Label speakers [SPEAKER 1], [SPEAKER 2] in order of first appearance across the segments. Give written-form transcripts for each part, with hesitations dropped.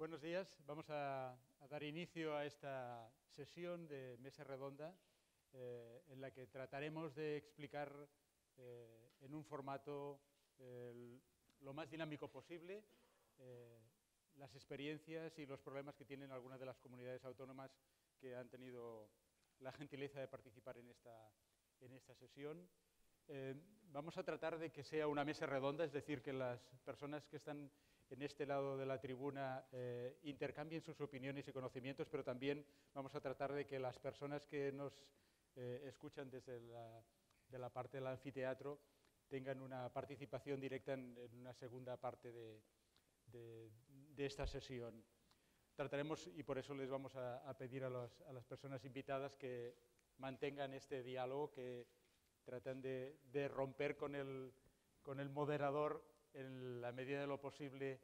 [SPEAKER 1] Buenos días. Vamos a dar inicio a esta sesión de mesa redonda en la que trataremos de explicar en un formato lo más dinámico posible las experiencias y los problemas que tienen algunas de las comunidades autónomas que han tenido la gentileza de participar en esta sesión. Vamos a tratar de que sea una mesa redonda, es decir, que las personas que están en este lado de la tribuna intercambien sus opiniones y conocimientos, pero también vamos a tratar de que las personas que nos escuchan desde la parte del anfiteatro tengan una participación directa en una segunda parte de esta sesión. Trataremos, y por eso les vamos a pedir a las personas invitadas que mantengan este diálogo, que tratan de romper con el moderador en la medida de lo posible,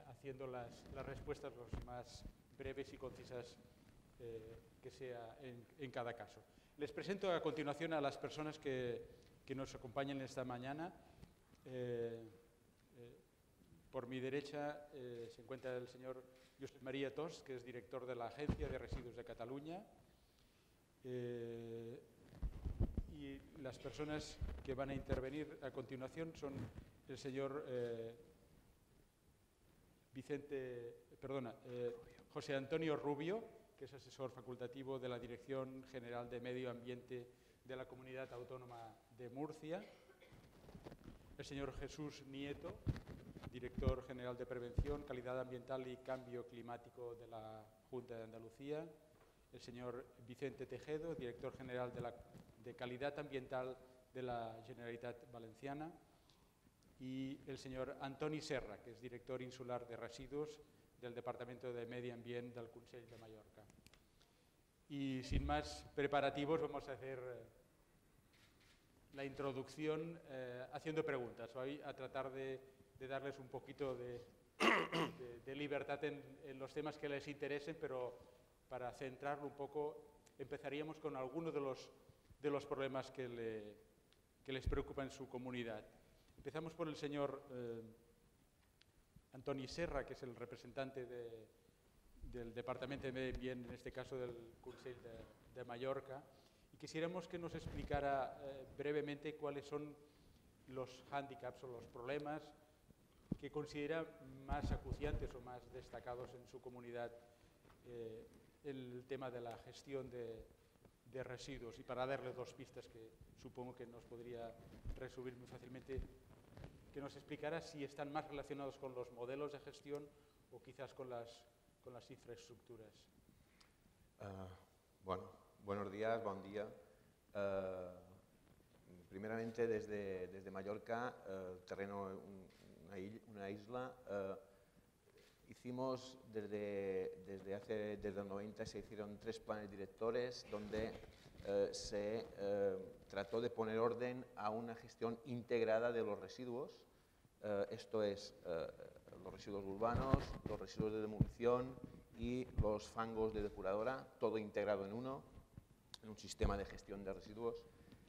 [SPEAKER 1] haciendo las respuestas lo más breves y concisas que sea en cada caso. Les presento a continuación a las personas que nos acompañan esta mañana. Por mi derecha se encuentra el señor Josep María Tos, que es director de la Agencia de Residuos de Cataluña. Y las personas que van a intervenir a continuación son el señor José Antonio Rubio, que es asesor facultativo de la Dirección General de Medio Ambiente de la Comunidad Autónoma de Murcia, el señor Jesús Nieto, director general de Prevención, Calidad Ambiental y Cambio Climático de la Junta de Andalucía, el señor Vicente Tejedo, director general de Calidad Ambiental de la Generalitat Valenciana, y el señor Antoni Serra, que es director insular de Residuos del Departamento de Medio Ambiente del Consell de Mallorca. Y sin más preparativos vamos a hacer la introducción haciendo preguntas. Voy a tratar de darles un poquito de libertad en los temas que les interesen, pero para centrarlo un poco empezaríamos con algunos de los problemas que les preocupan en su comunidad. Empezamos por el señor Antoni Serra, que es el representante del Departamento de Medio Ambiente, en este caso del Consell de Mallorca, y quisiéramos que nos explicara brevemente cuáles son los hándicaps o los problemas que considera más acuciantes o más destacados en su comunidad el tema de la gestión de residuos. Y para darle dos pistas que supongo que nos podría resumir muy fácilmente, que nos explicara si están más relacionados con los modelos de gestión o quizás con las infraestructuras.
[SPEAKER 2] Bueno, buenos días, buen día. Primeramente, desde Mallorca, terreno, una isla, hicimos desde el 90 se hicieron 3 planes directores donde se trató de poner orden a una gestión integrada de los residuos, esto es, los residuos urbanos, los residuos de demolición y los fangos de depuradora, todo integrado en un sistema de gestión de residuos.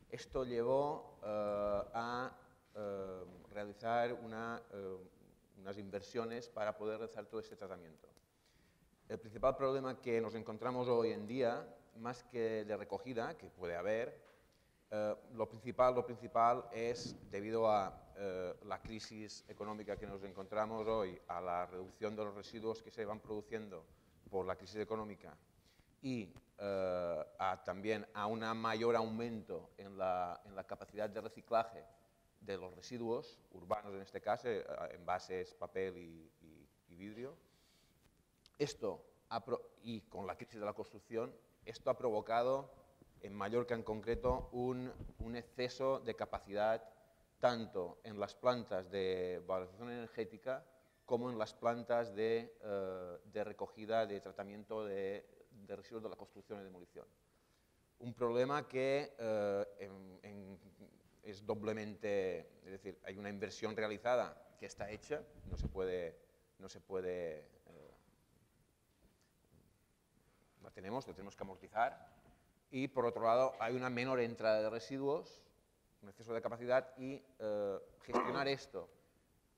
[SPEAKER 2] Esto llevó a realizar unas inversiones para poder realizar todo este tratamiento. El principal problema que nos encontramos hoy en día, más que de recogida, que puede haber, lo principal es, debido a la crisis económica que nos encontramos hoy, a la reducción de los residuos que se van produciendo por la crisis económica y también a un mayor aumento en la capacidad de reciclaje de los residuos urbanos, en este caso, envases, papel y vidrio. Esto, y con la crisis de la construcción, esto ha provocado, en Mallorca en concreto, un exceso de capacidad tanto en las plantas de valorización energética como en las plantas de recogida, de tratamiento de residuos de la construcción y demolición. Un problema que es doblemente, es decir, hay una inversión realizada que está hecha, no se puede la tenemos que amortizar, y por otro lado hay una menor entrada de residuos, un exceso de capacidad, y gestionar esto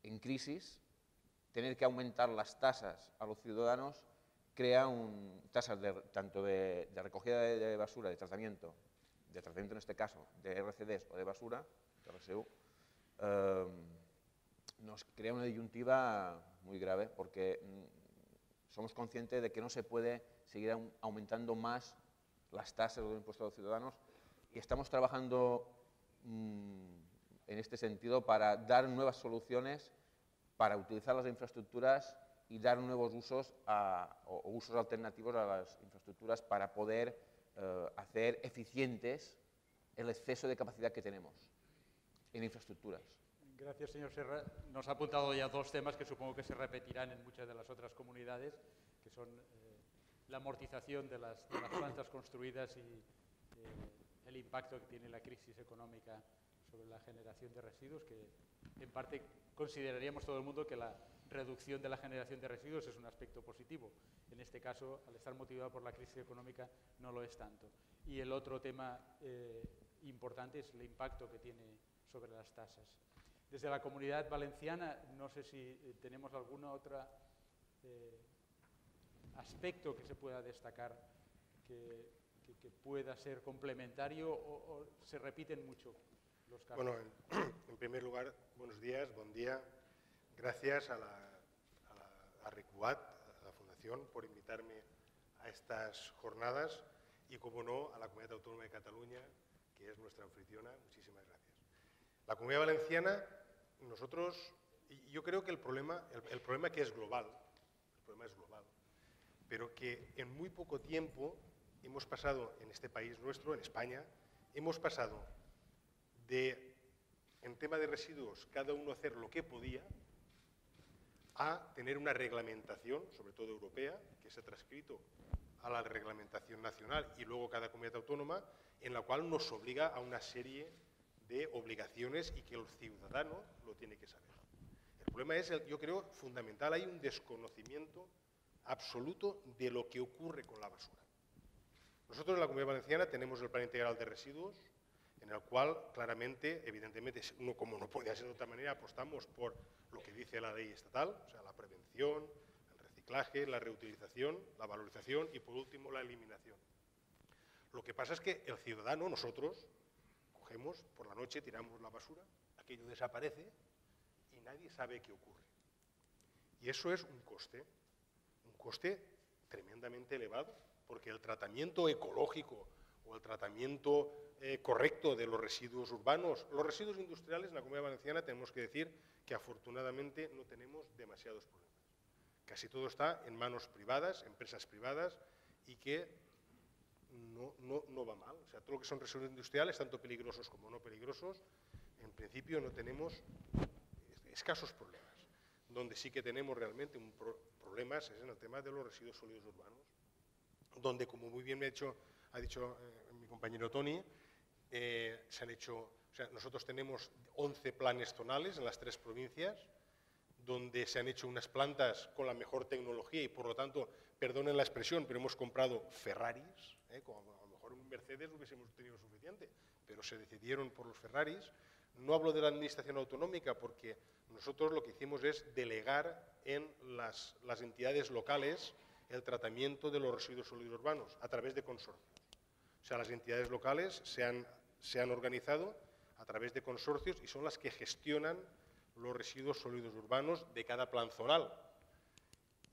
[SPEAKER 2] en crisis tener que aumentar las tasas a los ciudadanos crea tasas tanto de recogida de basura, de tratamiento en este caso, de RCDs o de basura, de RSU, nos crea una disyuntiva muy grave porque somos conscientes de que no se puede seguir aumentando más las tasas de los impuestos a los ciudadanos y estamos trabajando en este sentido para dar nuevas soluciones, para utilizar las infraestructuras y dar nuevos usos o usos alternativos a las infraestructuras para poder hacer eficientes el exceso de capacidad que tenemos en infraestructuras.
[SPEAKER 1] Gracias, señor Serra. Nos ha apuntado ya dos temas que supongo que se repetirán en muchas de las otras comunidades, que son la amortización de las plantas construidas y el impacto que tiene la crisis económica sobre la generación de residuos, que en parte consideraríamos todo el mundo que la reducción de la generación de residuos es un aspecto positivo. En este caso, al estar motivado por la crisis económica, no lo es tanto. Y el otro tema importante es el impacto que tiene sobre las tasas. Desde la Comunidad Valenciana, no sé si tenemos algún otro aspecto que se pueda destacar que pueda ser complementario o se repiten mucho los casos.
[SPEAKER 3] Bueno, en primer lugar, buenos días, buen día. Gracias a RICUAT, a la Fundación, por invitarme a estas jornadas y, como no, a la Comunidad Autónoma de Cataluña, que es nuestra anfitriona. Muchísimas gracias. La Comunidad Valenciana, nosotros, yo creo que el problema que es global, pero que en muy poco tiempo hemos pasado en este país nuestro, en España, hemos pasado de, en tema de residuos, cada uno hacer lo que podía, a tener una reglamentación, sobre todo europea, que se ha transcrito a la reglamentación nacional y luego cada comunidad autónoma, en la cual nos obliga a una serie de obligaciones y que el ciudadano lo tiene que saber. El problema es, yo creo, fundamental, hay un desconocimiento absoluto de lo que ocurre con la basura. Nosotros en la Comunidad Valenciana tenemos el Plan Integral de Residuos, en el cual claramente, evidentemente, como no podía ser de otra manera, apostamos por lo que dice la ley estatal, o sea, la prevención, el reciclaje, la reutilización, la valorización y, por último, la eliminación. Lo que pasa es que el ciudadano, nosotros, cogemos por la noche, tiramos la basura, aquello desaparece y nadie sabe qué ocurre. Y eso es un coste tremendamente elevado, porque el tratamiento ecológico o el tratamiento correcto de los residuos urbanos, los residuos industriales en la Comunidad Valenciana tenemos que decir que afortunadamente no tenemos demasiados problemas. Casi todo está en manos privadas, empresas privadas, y que no va mal. O sea, todo lo que son residuos industriales, tanto peligrosos como no peligrosos, en principio no tenemos escasos problemas. Donde sí que tenemos realmente problemas es en el tema de los residuos sólidos urbanos, donde, como muy bien ha dicho mi compañero Toni, nosotros tenemos 11 planes zonales en las 3 provincias, donde se han hecho unas plantas con la mejor tecnología y, por lo tanto, perdonen la expresión, pero hemos comprado Ferraris, como a lo mejor un Mercedes hubiésemos tenido suficiente, pero se decidieron por los Ferraris. No hablo de la administración autonómica porque nosotros lo que hicimos es delegar en las entidades locales el tratamiento de los residuos sólidos urbanos a través de consorcios. O sea, las entidades locales se han organizado a través de consorcios y son las que gestionan los residuos sólidos urbanos de cada plan zonal.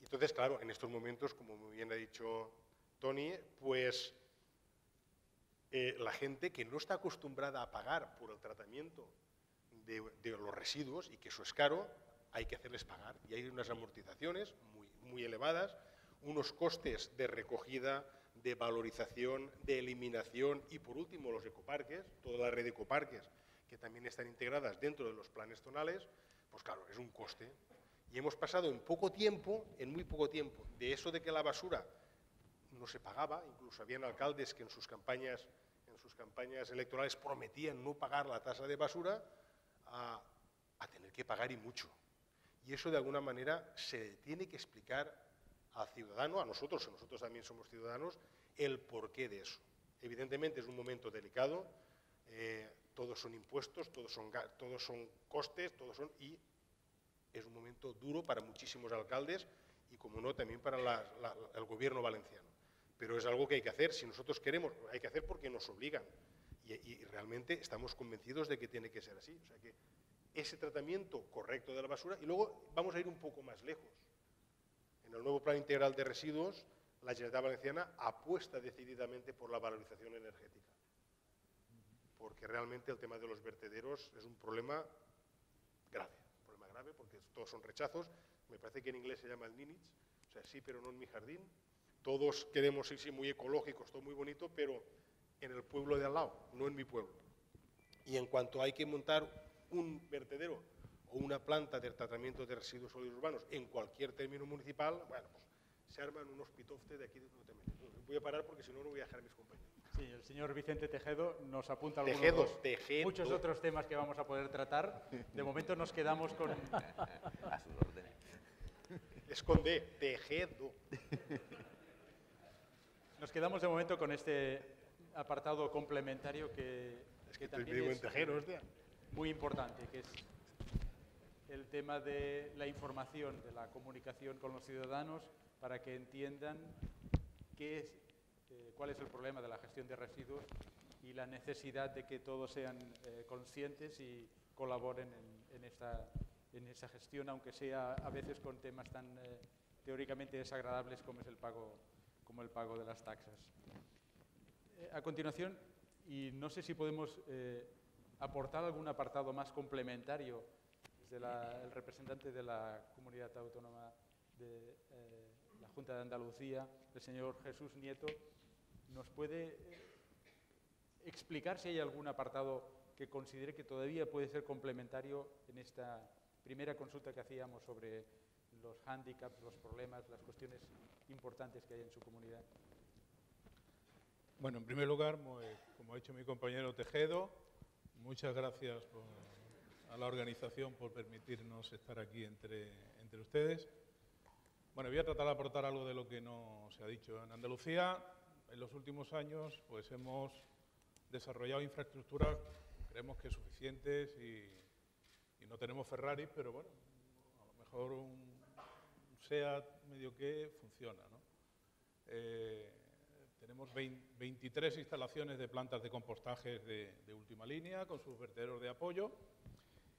[SPEAKER 3] Entonces, claro, en estos momentos, como muy bien ha dicho Toni, pues la gente que no está acostumbrada a pagar por el tratamiento de los residuos y que eso es caro, hay que hacerles pagar. Y hay unas amortizaciones muy elevadas, unos costes de recogida, de valorización, de eliminación y, por último, los ecoparques, toda la red de ecoparques que también están integradas dentro de los planes zonales, pues claro, es un coste. Y hemos pasado en muy poco tiempo, de eso de que la basura no se pagaba, incluso habían alcaldes que en sus campañas electorales prometían no pagar la tasa de basura, a tener que pagar y mucho. Y eso de alguna manera se tiene que explicar al ciudadano, a nosotros también somos ciudadanos, el porqué de eso. Evidentemente es un momento delicado, todos son impuestos, todos son costes, y Es un momento duro para muchísimos alcaldes y, como no, también para el gobierno valenciano. Pero es algo que hay que hacer. Si nosotros queremos, hay que hacer porque nos obligan. Y realmente estamos convencidos de que tiene que ser así. O sea que ese tratamiento correcto de la basura, y luego vamos a ir un poco más lejos. En el nuevo Plan Integral de Residuos, la Generalitat Valenciana apuesta decididamente por la valorización energética, porque realmente el tema de los vertederos es un problema grave, porque todos son rechazos. Me parece que en inglés se llama el ninich, o sea, sí, pero no en mi jardín. Todos queremos ir muy ecológicos, todo muy bonito, pero en el pueblo de al lado, no en mi pueblo. Y en cuanto hay que montar un vertedero o una planta de tratamiento de residuos sólidos urbanos en cualquier término municipal, bueno, pues se arman unos pitoftes de aquí de no te metes. Voy a parar porque si no, no voy a dejar a mis compañeros.
[SPEAKER 1] Sí, el señor Vicente Tejedo nos apunta muchos otros temas que vamos a poder tratar. De momento nos quedamos con...
[SPEAKER 2] A sus órdenes.
[SPEAKER 3] Esconde, Tejedo.
[SPEAKER 1] Nos quedamos de momento con este apartado complementario que también es muy importante, que es el tema de la información, de la comunicación con los ciudadanos para que entiendan cuál es el problema de la gestión de residuos y la necesidad de que todos sean conscientes y colaboren en esa gestión, aunque sea a veces con temas tan teóricamente desagradables como es el pago de las taxas. A continuación, y no sé si podemos aportar algún apartado más complementario desde el representante de la Comunidad Autónoma de la Junta de Andalucía, el señor Jesús Nieto, ¿nos puede explicar si hay algún apartado que considere que todavía puede ser complementario en esta primera consulta que hacíamos sobre los hándicaps, los problemas, las cuestiones importantes que hay en su comunidad?
[SPEAKER 4] Bueno, en primer lugar, como ha dicho mi compañero Tejedo, muchas gracias a la organización por permitirnos estar aquí entre ustedes. Bueno, voy a tratar de aportar algo de lo que no se ha dicho. En Andalucía, en los últimos años, pues hemos desarrollado infraestructuras, creemos que suficientes, y no tenemos Ferrari, pero bueno, a lo mejor un SEAT medio que funciona, ¿no? Tenemos 23 instalaciones de plantas de compostaje de última línea, con sus vertederos de apoyo,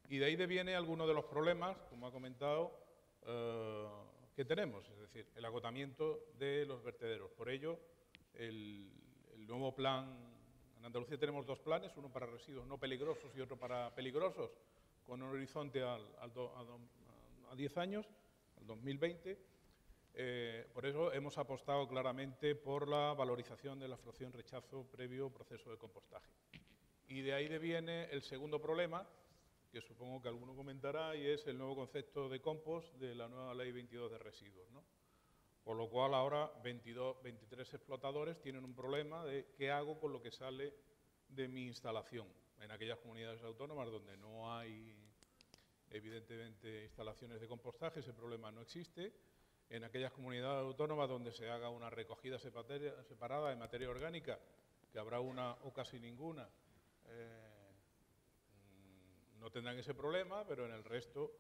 [SPEAKER 4] y de ahí deviene algunos de los problemas, como ha comentado, que tenemos, es decir, el agotamiento de los vertederos. Por ello, el nuevo plan, en Andalucía tenemos dos planes, uno para residuos no peligrosos y otro para peligrosos, con un horizonte a 10 años, al 2020. Por eso hemos apostado claramente por la valorización de la fracción rechazo previo proceso de compostaje. Y de ahí deviene el segundo problema, que supongo que alguno comentará, y es el nuevo concepto de compost de la nueva Ley 22 de residuos, ¿no? Por lo cual ahora 23 explotadores tienen un problema de qué hago con lo que sale de mi instalación. En aquellas comunidades autónomas donde no hay, evidentemente, instalaciones de compostaje, ese problema no existe. En aquellas comunidades autónomas donde se haga una recogida separada de materia orgánica, que habrá una o casi ninguna, no tendrán ese problema, pero en el resto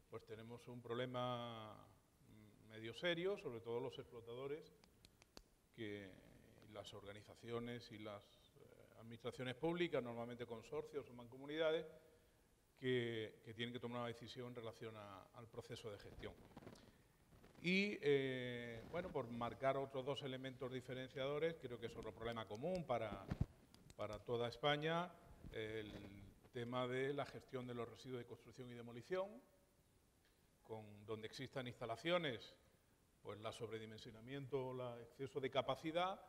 [SPEAKER 4] pues tenemos un problema medio serio, sobre todo los explotadores, las organizaciones y las administraciones públicas, normalmente consorcios o mancomunidades, que tienen que tomar una decisión en relación al proceso de gestión. Y, bueno, por marcar otros dos elementos diferenciadores, creo que es otro problema común para toda España, el tema de la gestión de los residuos de construcción y demolición, donde existan instalaciones, pues la sobredimensionamiento o el exceso de capacidad,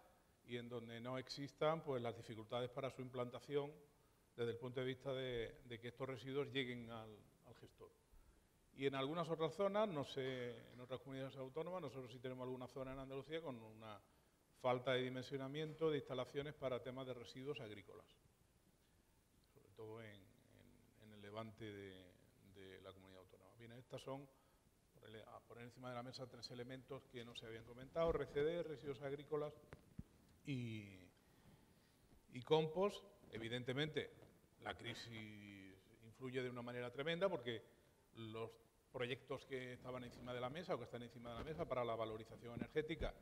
[SPEAKER 4] y en donde no existan, pues las dificultades para su implantación desde el punto de vista de que estos residuos lleguen al gestor. Y en algunas otras zonas, no sé, en otras comunidades autónomas, nosotros sí tenemos alguna zona en Andalucía con una falta de dimensionamiento de instalaciones para temas de residuos agrícolas, sobre todo en el levante de la comunidad autónoma. Bien, estas son, a poner encima de la mesa, tres elementos que no se habían comentado: RCD, residuos agrícolas y compost. Evidentemente, la crisis influye de una manera tremenda porque los proyectos que estaban encima de la mesa o que están encima de la mesa para la valorización energética,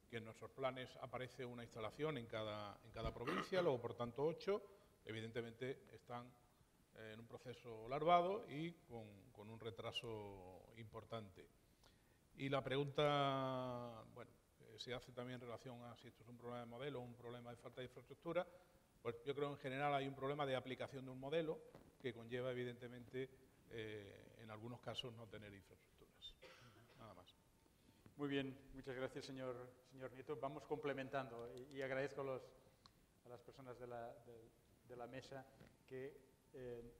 [SPEAKER 4] que en nuestros planes aparece una instalación en cada provincia, luego por tanto 8, evidentemente están en un proceso larvado y con un retraso importante. Y la pregunta, bueno, se hace también en relación a si esto es un problema de modelo o un problema de falta de infraestructura, pues yo creo que en general hay un problema de aplicación de un modelo que conlleva evidentemente en algunos casos no tener infraestructuras. Nada más.
[SPEAKER 1] Muy bien, muchas gracias, señor Nieto. Vamos complementando y agradezco a las personas de la mesa que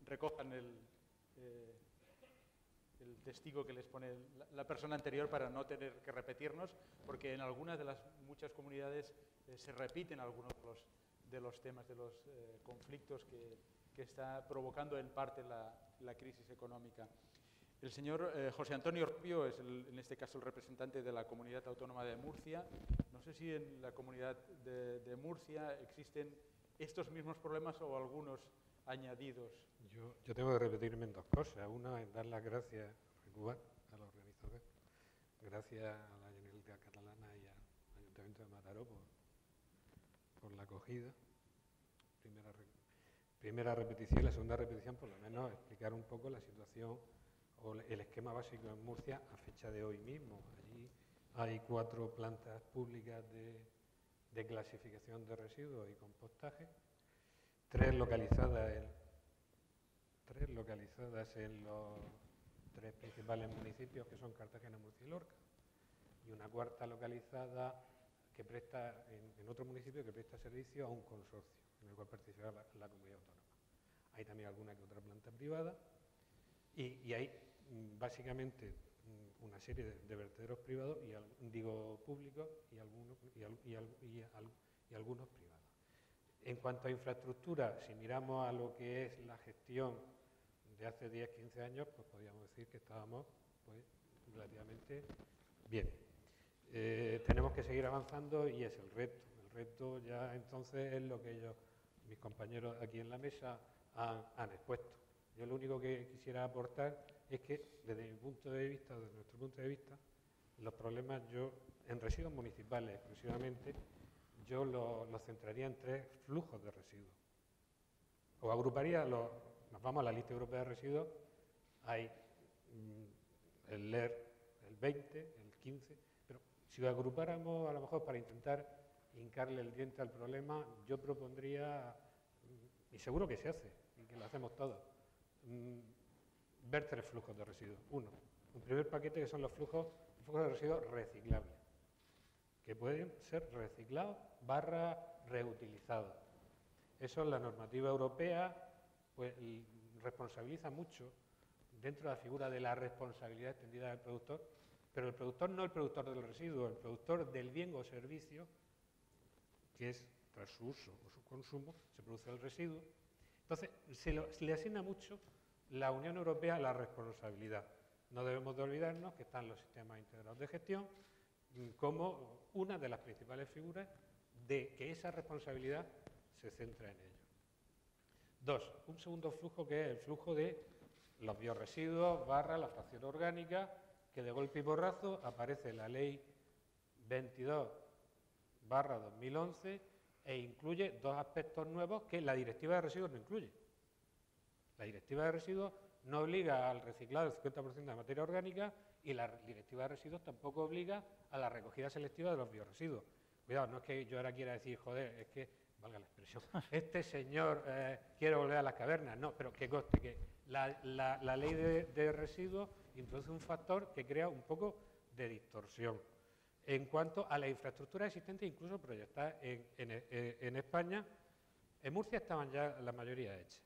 [SPEAKER 1] recojan el testigo que les pone la persona anterior para no tener que repetirnos, porque en algunas de las muchas comunidades se repiten algunos de los temas, de los conflictos que está provocando en parte la crisis económica. El señor José Antonio Rubio es, en este caso, el representante de la Comunidad Autónoma de Murcia. No sé si en la Comunidad de Murcia existen estos mismos problemas o algunos añadidos.
[SPEAKER 5] Yo tengo que repetirme en dos cosas. Una es dar las gracias a la organización, gracias a la Generalitat Catalana y al Ayuntamiento de Mataró por la acogida. Primera repetición. La segunda repetición, por lo menos, explicar un poco la situación o el esquema básico en Murcia a fecha de hoy mismo. Allí hay 4 plantas públicas de clasificación de residuos y compostaje, 3 localizadas en los 3 principales municipios, que son Cartagena, Murcia y Lorca, y una 4ª localizada que presta en otro municipio que presta servicio a un consorcio en el cual participa la comunidad autónoma. Hay también alguna que otra planta privada y hay básicamente una serie de vertederos privados públicos y algunos privados. En cuanto a infraestructura, si miramos a lo que es la gestión de hace 10-15 años, pues podríamos decir que estábamos pues, relativamente bien. Tenemos que seguir avanzando y es el reto. El reto ya entonces es lo que mis compañeros aquí en la mesa han expuesto. Yo lo único que quisiera aportar es que desde nuestro punto de vista, los problemas en residuos municipales exclusivamente, yo los centraría en 3 flujos de residuos. O agruparía nos vamos a la lista europea de residuos, hay el LER, el 20, el 15, pero si lo agrupáramos a lo mejor para intentar hincarle el diente al problema, yo propondría, y seguro que se hace, y que lo hacemos todos, ver 3 flujos de residuos. Un primer paquete que son los flujos de residuos reciclables, que pueden ser reciclados / reutilizados. Eso en la normativa europea pues, responsabiliza mucho dentro de la figura de la responsabilidad extendida del productor, pero el productor no el productor del residuo, el productor del bien o servicio, que es tras su uso o su consumo, se produce el residuo. Entonces, se le asigna mucho la Unión Europea la responsabilidad. No debemos de olvidarnos que están los sistemas integrados de gestión como una de las principales figuras de que esa responsabilidad se centra en ello. 2. Un segundo flujo que es el flujo de los biorresiduos / la fracción orgánica, que de golpe y porrazo aparece la Ley 22/2011 e incluye 2 aspectos nuevos que la Directiva de Residuos no incluye. La Directiva de Residuos no obliga al reciclado del 50% de materia orgánica y la Directiva de Residuos tampoco obliga a la recogida selectiva de los biorresiduos. Cuidado, no es que yo ahora quiera decir, joder, es que, valga la expresión, este señor quiere volver a las cavernas. No, pero que conste que la ley de residuos introduce un factor que crea un poco de distorsión. En cuanto a la infraestructura existente, incluso proyectada en España, en Murcia estaban ya la mayoría hechas.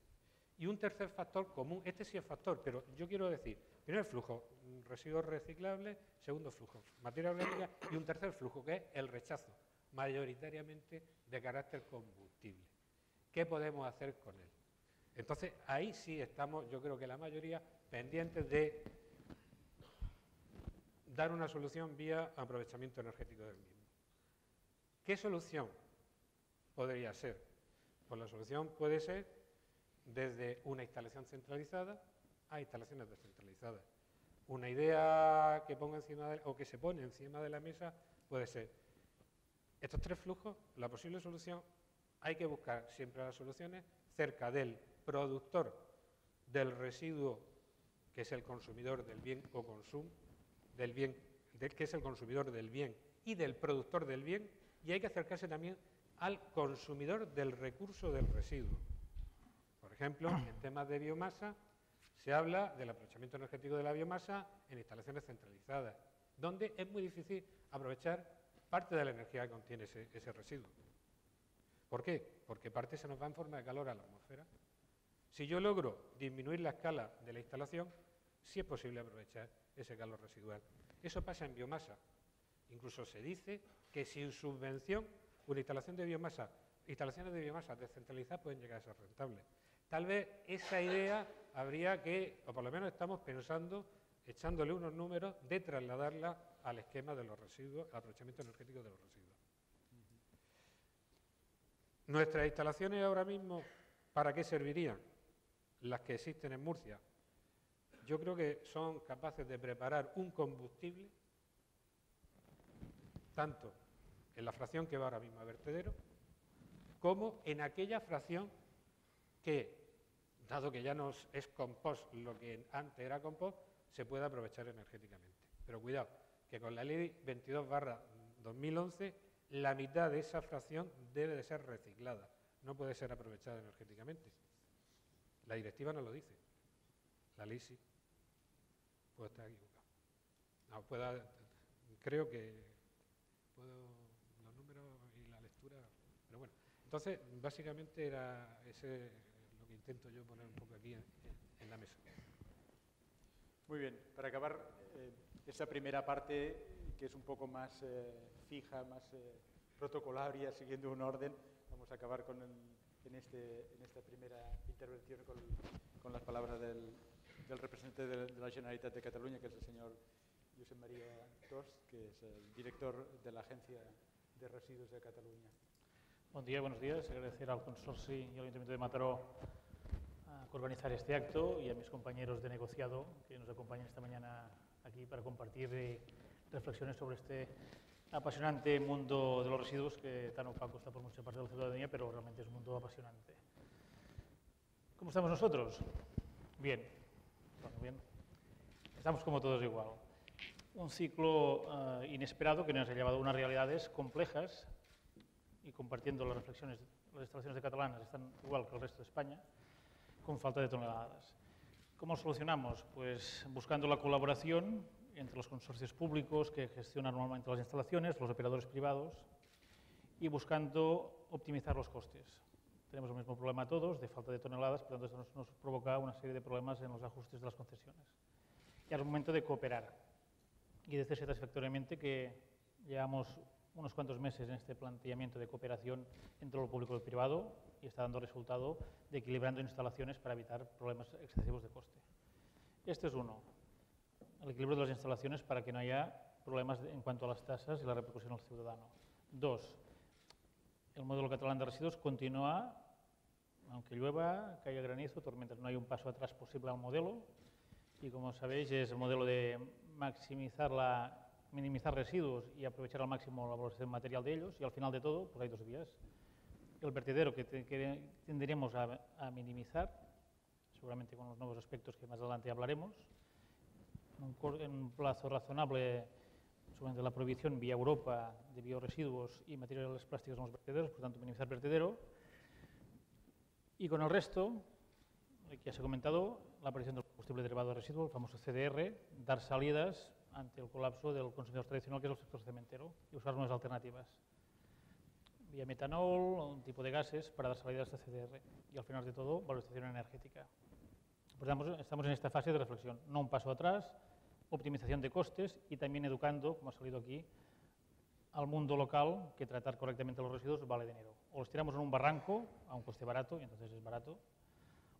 [SPEAKER 5] Y un tercer factor común, este sí es factor, pero yo quiero decir, primer flujo, residuos reciclables, segundo flujo, materia orgánica, y un tercer flujo, que es el rechazo, mayoritariamente de carácter combustible. ¿Qué podemos hacer con él? Entonces, ahí sí estamos, yo creo que la mayoría, pendientes de dar una solución vía aprovechamiento energético del mismo. ¿Qué solución podría ser? Pues la solución puede ser desde una instalación centralizada a instalaciones descentralizadas. Una idea que ponga encima o que se pone encima de la mesa puede ser estos tres flujos, la posible solución, hay que buscar siempre las soluciones cerca del productor del residuo, que es el consumidor del bien o consumo, que es el consumidor del bien y del productor del bien, y hay que acercarse también al consumidor del recurso del residuo. Por ejemplo, en temas de biomasa, se habla del aprovechamiento energético de la biomasa en instalaciones centralizadas, donde es muy difícil aprovechar parte de la energía que contiene ese residuo. ¿Por qué? Porque parte se nos va en forma de calor a la atmósfera. Si yo logro disminuir la escala de la instalación, sí es posible aprovechar ese calor residual. Eso pasa en biomasa. Incluso se dice que sin subvención, instalaciones de biomasa descentralizadas pueden llegar a ser rentables. Tal vez esa idea habría que, o por lo menos estamos pensando, echándole unos números, de trasladarla al esquema de los residuos, al aprovechamiento energético de los residuos. Nuestras instalaciones ahora mismo, ¿para qué servirían? Las que existen en Murcia. Yo creo que son capaces de preparar un combustible, tanto en la fracción que va ahora mismo a vertedero, como en aquella fracción que, dado que ya no es compost lo que antes era compost, se puede aprovechar energéticamente. Pero cuidado, que con la ley 22/2011, la mitad de esa fracción debe de ser reciclada, no puede ser aprovechada energéticamente. La directiva no lo dice, la ley sí. Puedo estar equivocado. No, creo que los números y la lectura, pero bueno. Entonces, básicamente era ese lo que intento yo poner un poco aquí en la mesa.
[SPEAKER 1] Muy bien, para acabar esa primera parte, que es un poco más fija, más protocolaria, siguiendo un orden, vamos a acabar en esta primera intervención con las palabras del representante de la Generalitat de Cataluña, que es el señor Josep María Tost, que es el director de la Agencia de Residuos de Cataluña.
[SPEAKER 6] Buen día, buenos días. Agradecer al Consorcio y al Ayuntamiento de Mataró por organizar este acto y a mis compañeros de negociado que nos acompañan esta mañana aquí para compartir reflexiones sobre este apasionante mundo de los residuos que tan opaco está por mucha parte de la ciudadanía, pero realmente es un mundo apasionante. ¿Cómo estamos nosotros? Bien. Bueno, bien. Estamos como todos igual. Un ciclo inesperado que nos ha llevado a unas realidades complejas y compartiendo las reflexiones, las instalaciones de catalanas están igual que el resto de España, con falta de toneladas. ¿Cómo lo solucionamos? Pues buscando la colaboración entre los consorcios públicos que gestionan normalmente las instalaciones, los operadores privados, y buscando optimizar los costes. Tenemos el mismo problema todos, de falta de toneladas, por lo tanto esto nos provoca una serie de problemas en los ajustes de las concesiones. Y ahora es momento de cooperar y decirse satisfactoriamente que llevamos unos cuantos meses en este planteamiento de cooperación entre lo público y lo privado y está dando resultado de equilibrando instalaciones para evitar problemas excesivos de coste. Este es uno, el equilibrio de las instalaciones para que no haya problemas en cuanto a las tasas y la repercusión al ciudadano. Dos, el modelo catalán de residuos continúa, aunque llueva, caiga granizo, tormentas, no hay un paso atrás posible al modelo y como sabéis es el modelo de minimizar residuos y aprovechar al máximo la valoración material de ellos y al final de todo pues hay dos vías. El vertedero que tenderemos a minimizar, seguramente con los nuevos aspectos que más adelante hablaremos, en un plazo razonable sobre la prohibición vía Europa de bioresiduos y materiales plásticos en los vertederos, por tanto minimizar vertedero. Y con el resto, que ya se ha comentado, la aparición del combustible derivado de residuos, el famoso CDR, dar salidas ante el colapso del consumidor tradicional que es el sector cementero y usar nuevas alternativas. Vía metanol, un tipo de gases para dar salida a este CDR y al final de todo, valorización energética. Por tanto, estamos en esta fase de reflexión, no un paso atrás, optimización de costes y también educando, como ha salido aquí, al mundo local que tratar correctamente los residuos vale dinero. O los tiramos en un barranco a un coste barato, y entonces es barato,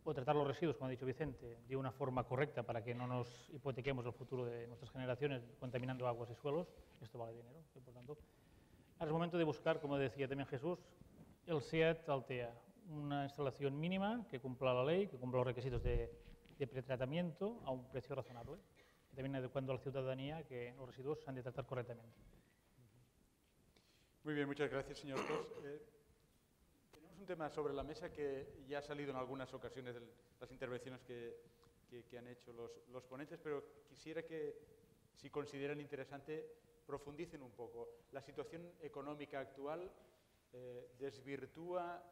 [SPEAKER 6] o tratar los residuos, como ha dicho Vicente, de una forma correcta para que no nos hipotequemos el futuro de nuestras generaciones contaminando aguas y suelos, esto vale dinero. Y por tanto, ahora es momento de buscar, como decía también Jesús, el SEAT Altea, una instalación mínima que cumpla la ley, que cumpla los requisitos de pretratamiento a un precio razonable. y también adecuando a la ciudadanía que los residuos se han de tratar correctamente.
[SPEAKER 1] Muy bien, muchas gracias, señor Cos. Tenemos un tema sobre la mesa que ya ha salido en algunas ocasiones de las intervenciones que han hecho los ponentes, pero quisiera que, si consideran interesante, profundicen un poco. La situación económica actual desvirtúa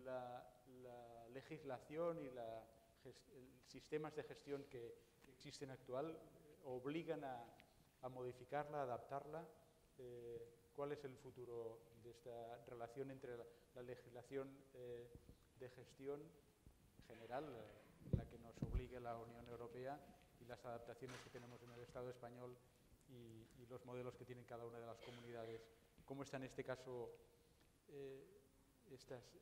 [SPEAKER 1] la legislación y sistemas de gestión que existen actual, obligan a modificarla, a adaptarla. ¿Cuál es el futuro de esta relación entre la legislación de gestión general, la que nos obligue la Unión Europea, y las adaptaciones que tenemos en el Estado español y los modelos que tienen cada una de las comunidades? ¿Cómo está en este caso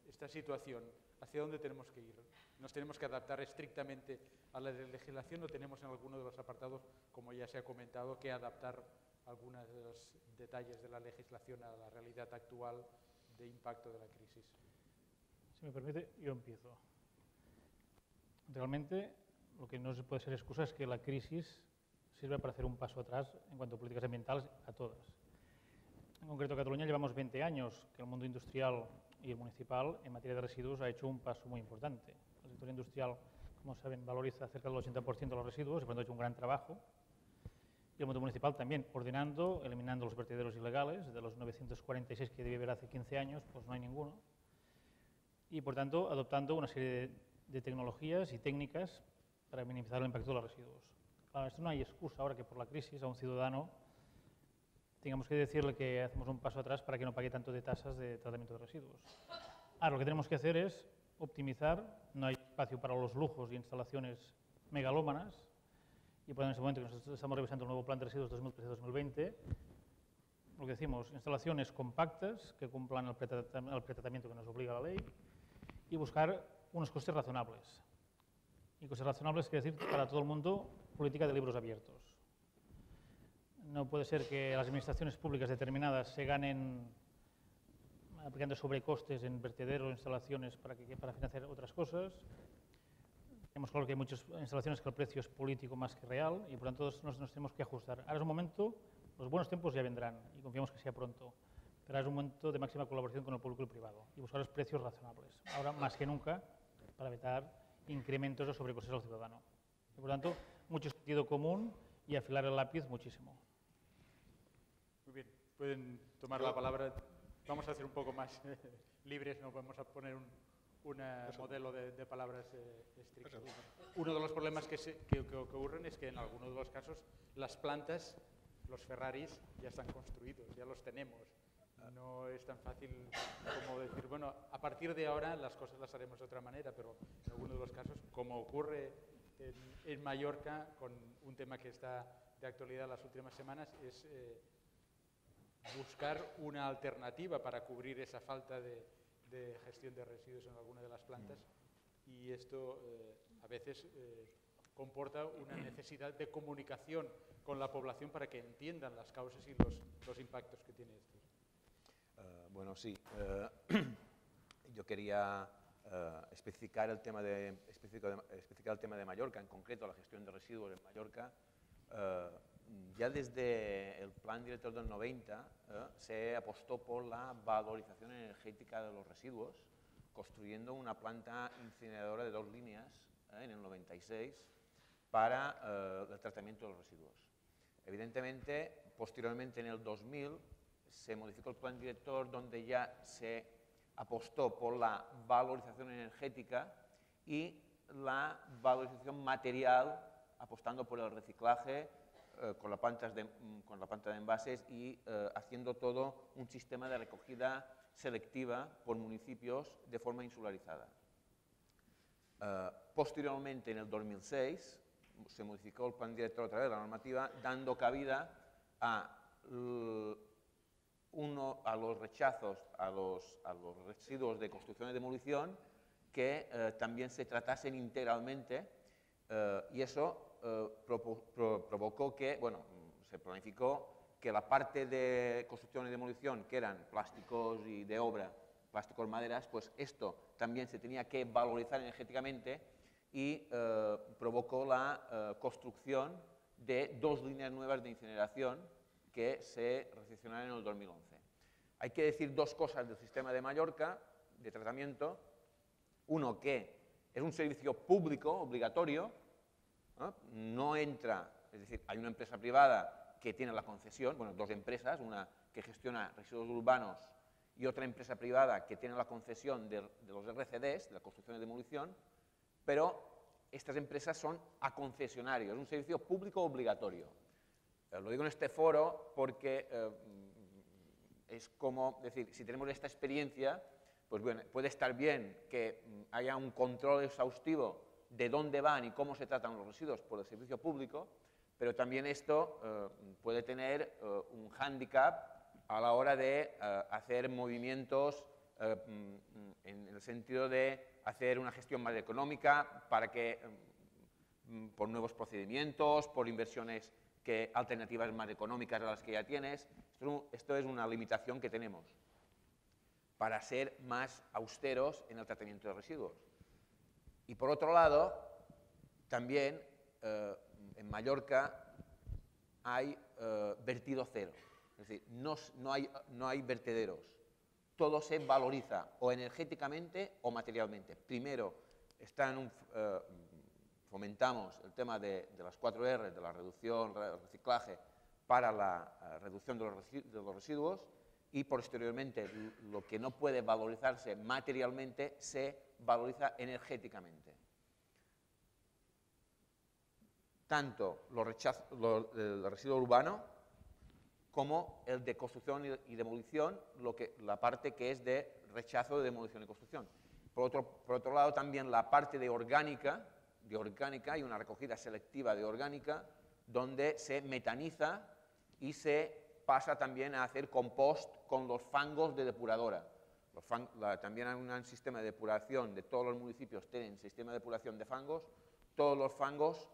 [SPEAKER 1] esta situación? ¿Hacia dónde tenemos que ir? ¿Nos tenemos que adaptar estrictamente a la legislación o tenemos en alguno de los apartados, como ya se ha comentado, que adaptar algunos de los detalles de la legislación a la realidad actual de impacto de la crisis?
[SPEAKER 6] Si me permite, yo empiezo. Realmente, lo que no se puede ser excusa es que la crisis sirve para hacer un paso atrás en cuanto a políticas ambientales a todas. En concreto, en Cataluña llevamos 20 años que el mundo industrial y el municipal en materia de residuos ha hecho un paso muy importante. El sector industrial, como saben, valoriza cerca del 80% de los residuos y por lo tanto ha hecho un gran trabajo. Y el mundo municipal también, ordenando, eliminando los vertederos ilegales. De los 946 que debía haber hace 15 años, pues no hay ninguno. Y por tanto, adoptando una serie de tecnologías y técnicas para minimizar el impacto de los residuos. Claro, esto no hay excusa ahora que por la crisis a un ciudadano tengamos que decirle que hacemos un paso atrás para que no pague tanto de tasas de tratamiento de residuos. Ahora, lo que tenemos que hacer es optimizar. No hay espacio para los lujos y instalaciones megalómanas. Y por en ese momento que nosotros estamos revisando el nuevo plan de residuos 2013-2020, lo que decimos, instalaciones compactas que cumplan el pretratamiento que nos obliga la ley y buscar unos costes razonables. Y costes razonables quiere decir para todo el mundo política de libros abiertos. No puede ser que las administraciones públicas determinadas se ganen aplicando sobrecostes en vertederos o instalaciones para financiar otras cosas. Tenemos claro que hay muchas instalaciones que el precio es político más que real y por lo tanto nos tenemos que ajustar. Ahora es un momento, los buenos tiempos ya vendrán y confiamos que sea pronto, pero ahora es un momento de máxima colaboración con el público y el privado y buscar los precios razonables, ahora más que nunca, para evitar incrementos o sobrecostes al ciudadano. Y por lo tanto, mucho sentido común y afilar el lápiz muchísimo.
[SPEAKER 1] Muy bien, pueden tomar la palabra. Vamos a hacer un poco más libres, no vamos a poner un modelo de palabras estricto. Uno de los problemas que ocurren es que en algunos de los casos las plantas, los Ferraris, ya están construidos, ya los tenemos. No es tan fácil como decir, bueno, a partir de ahora las cosas las haremos de otra manera, pero en algunos de los casos, como ocurre en Mallorca, con un tema que está de actualidad las últimas semanas, es buscar una alternativa para cubrir esa falta de gestión de residuos en alguna de las plantas, y esto a veces comporta una necesidad de comunicación con la población para que entiendan las causas y los impactos que tiene esto.
[SPEAKER 2] Bueno, sí. Yo quería especificar el tema de Mallorca, en concreto la gestión de residuos en Mallorca. Ya desde el Plan Director del 90 se apostó por la valorización energética de los residuos, construyendo una planta incineradora de 2 líneas en el 96 para el tratamiento de los residuos. Evidentemente, posteriormente en el 2000 se modificó el Plan Director donde ya se apostó por la valorización energética y la valorización material, apostando por el reciclaje, con la planta de envases y haciendo todo un sistema de recogida selectiva por municipios de forma insularizada. Posteriormente, en el 2006, se modificó el plan director otra vez, la normativa, dando cabida a los rechazos, a los residuos de construcción y demolición, que también se tratasen integralmente, y eso provocó que, bueno, se planificó que la parte de construcción y demolición, que eran plásticos y de obra, plásticos, maderas, pues esto también se tenía que valorizar energéticamente y provocó la construcción de 2 líneas nuevas de incineración que se recepcionaron en el 2011. Hay que decir 2 cosas del sistema de Mallorca de tratamiento. Uno, que es un servicio público obligatorio, no entra, es decir, hay una empresa privada que tiene la concesión, bueno, 2 empresas, una que gestiona residuos urbanos y otra empresa privada que tiene la concesión de los RCDs, de la construcción y demolición, pero estas empresas son a concesionario, es un servicio público obligatorio. Lo digo en este foro porque es como decir, si tenemos esta experiencia, pues bueno, puede estar bien que haya un control exhaustivo de dónde van y cómo se tratan los residuos por el servicio público, pero también esto puede tener un hándicap a la hora de hacer movimientos en el sentido de hacer una gestión más económica para que, por nuevos procedimientos, por inversiones alternativas más económicas a las que ya tienes. Esto es una limitación que tenemos para ser más austeros en el tratamiento de residuos. Y por otro lado, también en Mallorca hay vertido cero, es decir, no hay vertederos, todo se valoriza o energéticamente o materialmente. Primero, fomentamos el tema de las 4 R, de la reducción, reciclaje, para la reducción de los residuos, y posteriormente lo que no puede valorizarse materialmente se valoriza energéticamente. Tanto el residuo urbano como el de construcción y demolición, la parte que es de rechazo de demolición y construcción. Por otro lado, también la parte de orgánica, hay una recogida selectiva de orgánica, donde se metaniza y se pasa también a hacer compost con los fangos de depuradora. También hay un sistema de depuración, de todos los municipios tienen sistema de depuración de fangos. Todos los fangos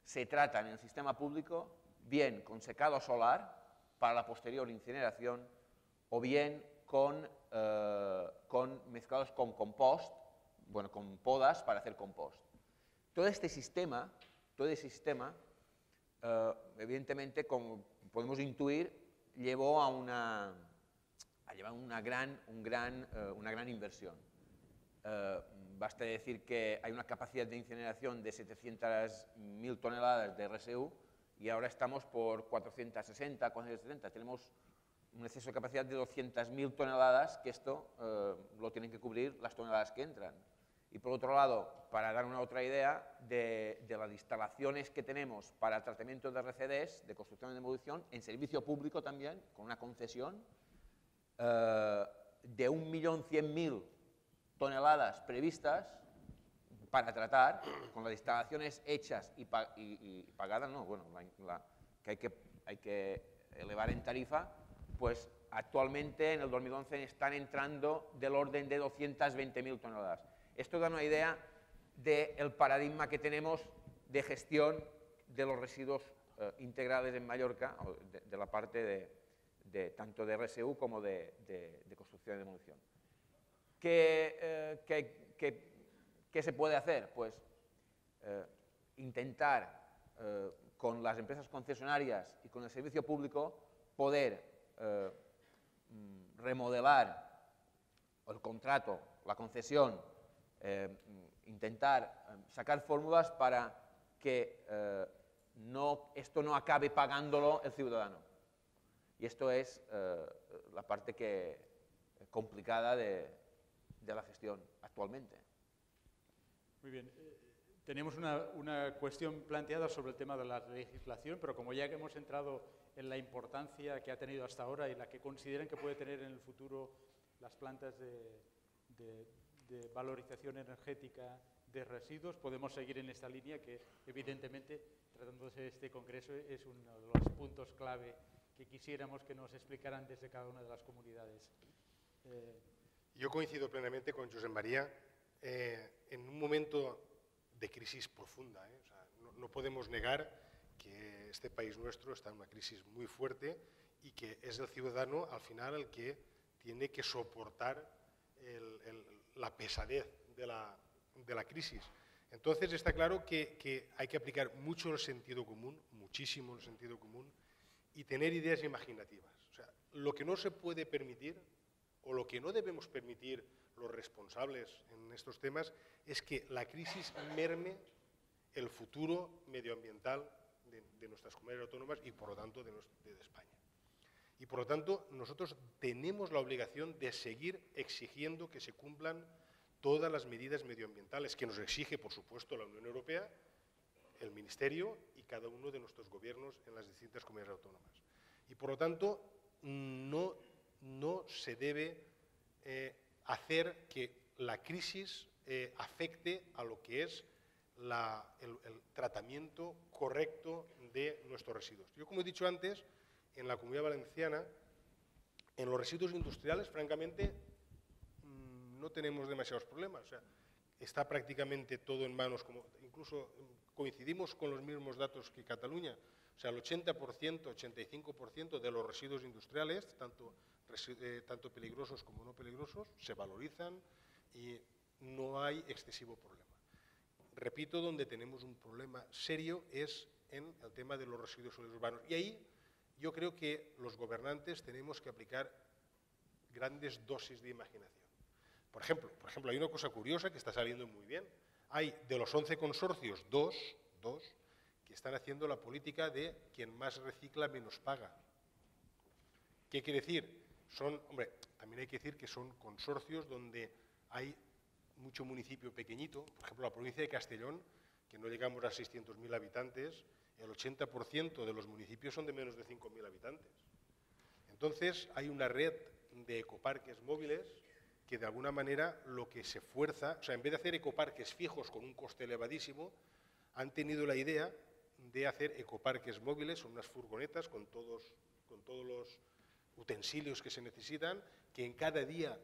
[SPEAKER 2] se tratan en el sistema público, bien con secado solar para la posterior incineración, o bien mezclados con compost, bueno, con podas para hacer compost. Todo ese sistema, evidentemente, como podemos intuir, llevó a una gran inversión. Basta decir que hay una capacidad de incineración de 700.000 toneladas de RSU y ahora estamos por 460, 470. Tenemos un exceso de capacidad de 200.000 toneladas, que esto lo tienen que cubrir las toneladas que entran. Y por otro lado, para dar una otra idea de las instalaciones que tenemos para el tratamiento de RCDs, de construcción y demolición, en servicio público también, con una concesión, de 1.100.000 toneladas previstas para tratar, con las instalaciones hechas y pagadas, no, bueno, que hay que elevar en tarifa, pues actualmente en el 2011 están entrando del orden de 220.000 toneladas. Esto da una idea del paradigma que tenemos de gestión de los residuos integrales en Mallorca, de la parte tanto de RSU como de construcción y demolición. ¿Qué se puede hacer? Pues intentar con las empresas concesionarias y con el servicio público poder remodelar el contrato, la concesión, intentar sacar fórmulas para que esto no acabe pagándolo el ciudadano. Y esto es la parte complicada de la gestión actualmente.
[SPEAKER 1] Muy bien. Tenemos una cuestión planteada sobre el tema de la legislación, pero como ya que hemos entrado en la importancia que ha tenido hasta ahora y la que consideran que puede tener en el futuro las plantas de valorización energética de residuos, podemos seguir en esta línea que, evidentemente, tratándose de este congreso, es uno de los puntos clave que quisiéramos que nos explicaran desde cada una de las comunidades.
[SPEAKER 3] Yo coincido plenamente con Josep María en un momento de crisis profunda. O sea, no podemos negar que este país nuestro está en una crisis muy fuerte y que es el ciudadano al final el que tiene que soportar la pesadez de la crisis. Entonces está claro que hay que aplicar mucho el sentido común, muchísimo el sentido común, y tener ideas imaginativas. O sea, lo que no se puede permitir, o lo que no debemos permitir los responsables en estos temas, es que la crisis merme el futuro medioambiental de nuestras comunidades autónomas y, por lo tanto, de España. Y, por lo tanto, nosotros tenemos la obligación de seguir exigiendo que se cumplan todas las medidas medioambientales que nos exige, por supuesto, la Unión Europea, el Ministerio y cada uno de nuestros gobiernos en las distintas comunidades autónomas. Y, por lo tanto, no se debe hacer que la crisis afecte a lo que es el tratamiento correcto de nuestros residuos. Yo, como he dicho antes, en la Comunidad Valenciana, en los residuos industriales, francamente, no tenemos demasiados problemas. O sea, está prácticamente todo en manos, incluso coincidimos con los mismos datos que Cataluña. O sea, el 80%, 85% de los residuos industriales, tanto peligrosos como no peligrosos, se valorizan y no hay excesivo problema. Repito, donde tenemos un problema serio es en el tema de los residuos sólidos urbanos. Y ahí yo creo que los gobernantes tenemos que aplicar grandes dosis de imaginación. Por ejemplo, hay una cosa curiosa que está saliendo muy bien. Hay de los 11 consorcios, dos que están haciendo la política de quien más recicla menos paga. ¿Qué quiere decir? También hay que decir que son consorcios donde hay mucho municipio pequeñito. Por ejemplo, la provincia de Castellón, que no llegamos a 600.000 habitantes, el 80% de los municipios son de menos de 5.000 habitantes. Entonces, hay una red de ecoparques móviles que de alguna manera lo que se fuerza, o sea, en vez de hacer ecoparques fijos con un coste elevadísimo, han tenido la idea de hacer ecoparques móviles, son unas furgonetas con todos los utensilios que se necesitan, que en cada día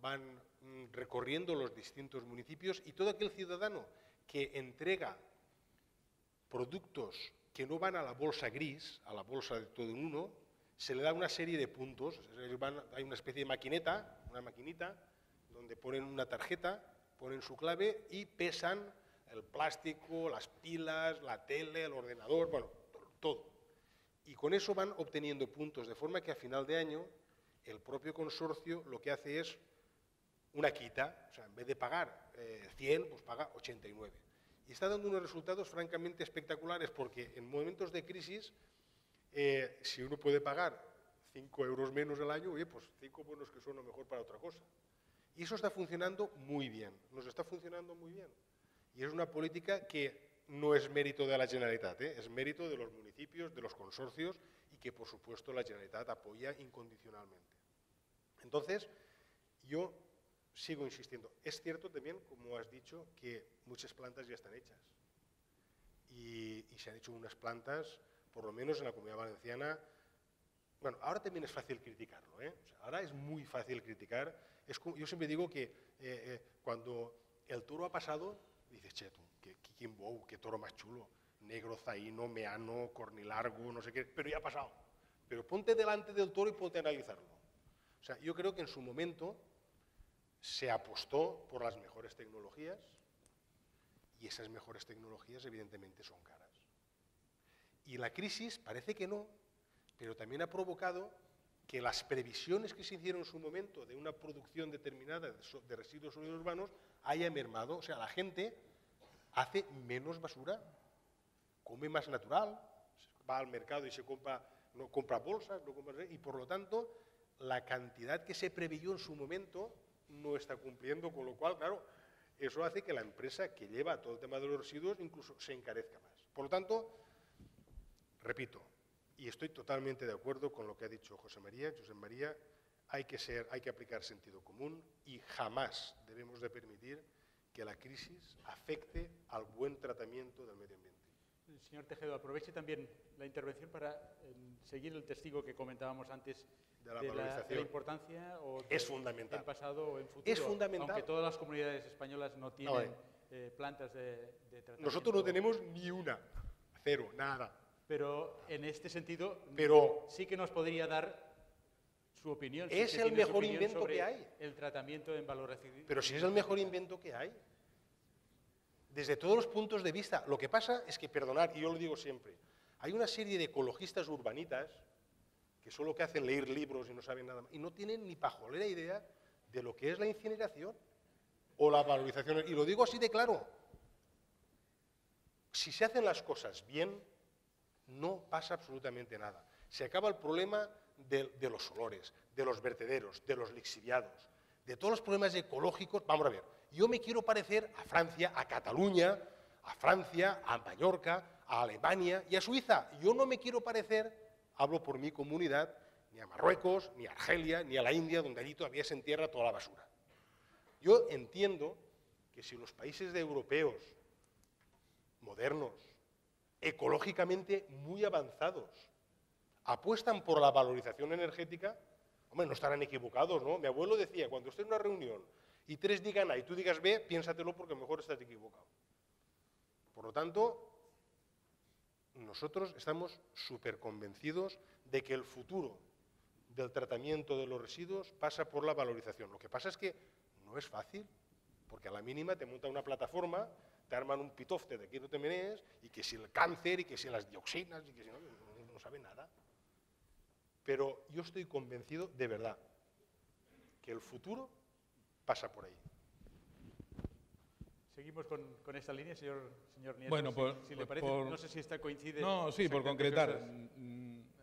[SPEAKER 3] van recorriendo los distintos municipios, y todo aquel ciudadano que entrega productos que no van a la bolsa gris, a la bolsa de todo en uno, se le da una serie de puntos. Hay una especie de maquinita, una maquinita, donde ponen una tarjeta, ponen su clave y pesan el plástico, las pilas, la tele, el ordenador, bueno, todo. Y con eso van obteniendo puntos, de forma que a final de año el propio consorcio lo que hace es una quita, o sea, en vez de pagar 100, pues paga 89. Y está dando unos resultados francamente espectaculares, porque en momentos de crisis, si uno puede pagar 5 euros menos al año, oye, pues 5 buenos que son lo mejor para otra cosa. Y eso está funcionando muy bien, nos está funcionando muy bien. Y es una política que no es mérito de la Generalitat, es mérito de los municipios, de los consorcios, y que, por supuesto, la Generalitat apoya incondicionalmente. Entonces, yo sigo insistiendo. Es cierto también, como has dicho, que muchas plantas ya están hechas. Y se han hecho unas plantas, por lo menos en la Comunidad Valenciana. Bueno, ahora también es fácil criticarlo, O sea, ahora es muy fácil criticar. Yo siempre digo que cuando el toro ha pasado, dices, che, tú, qué toro más chulo. Negro, zaino, meano, cornilargo, no sé qué, pero ya ha pasado. Pero ponte delante del toro y ponte a analizarlo. O sea, yo creo que en su momento se apostó por las mejores tecnologías, y esas mejores tecnologías evidentemente son caras. Y la crisis parece que no, pero también ha provocado que las previsiones que se hicieron en su momento de una producción determinada de residuos sólidos urbanos haya mermado. O sea, la gente hace menos basura, come más natural, va al mercado y no compra bolsas, y por lo tanto la cantidad que se preveyó en su momento no está cumpliendo, con lo cual, claro, eso hace que la empresa que lleva todo el tema de los residuos incluso se encarezca más. Por lo tanto, repito, y estoy totalmente de acuerdo con lo que ha dicho Josep María, hay que aplicar sentido común y jamás debemos de permitir que la crisis afecte al buen tratamiento del medio ambiente.
[SPEAKER 1] Señor Tejedo, aproveche también la intervención para seguir el testigo que comentábamos antes
[SPEAKER 3] de la
[SPEAKER 1] importancia
[SPEAKER 3] es fundamental.
[SPEAKER 1] en pasado o en futuro.
[SPEAKER 3] Es fundamental.
[SPEAKER 1] Aunque todas las comunidades españolas no tienen plantas de tratamiento.
[SPEAKER 3] Nosotros no tenemos ni una, cero, nada.
[SPEAKER 1] Pero en este sentido, sí que nos podría dar su opinión.
[SPEAKER 3] Es el mejor invento que hay.
[SPEAKER 1] El tratamiento en valor residual.
[SPEAKER 3] Pero si es el mejor invento que hay. desde todos los puntos de vista. Lo que pasa es que, perdonad, y yo lo digo siempre, hay una serie de ecologistas urbanitas que solo que hacen leer libros y no saben nada más, y no tienen ni pajolera idea de lo que es la incineración o la valorización. Y lo digo así de claro. Si se hacen las cosas bien, no pasa absolutamente nada. Se acaba el problema de los olores, de los vertederos, de los lixiviados, de todos los problemas ecológicos. Vamos a ver, yo me quiero parecer a Francia, a Cataluña, a Francia, a Mallorca, a Alemania y a Suiza. Yo no me quiero parecer, hablo por mi comunidad, ni a Marruecos, ni a Argelia, ni a la India, donde allí todavía se entierra toda la basura. Yo entiendo que si los países europeos modernos, ecológicamente muy avanzados, apuestan por la valorización energética, hombre, no estarán equivocados, ¿no? Mi abuelo decía, cuando estés en una reunión y 3 digan A y tú digas B, piénsatelo porque mejor estás equivocado. Por lo tanto, nosotros estamos súper convencidos de que el futuro del tratamiento de los residuos pasa por la valorización. Lo que pasa es que no es fácil, porque a la mínima te montan una plataforma, te arman un pitofte de aquí no te menees, y que si el cáncer, y que si las dioxinas, y que si no sabe nada. Pero yo estoy convencido, de verdad, que el futuro pasa por ahí.
[SPEAKER 1] Seguimos con esta línea, señor Nieto.
[SPEAKER 4] Bueno,
[SPEAKER 1] si le parece, no sé si esta coincide.
[SPEAKER 4] No, sí, por concretar.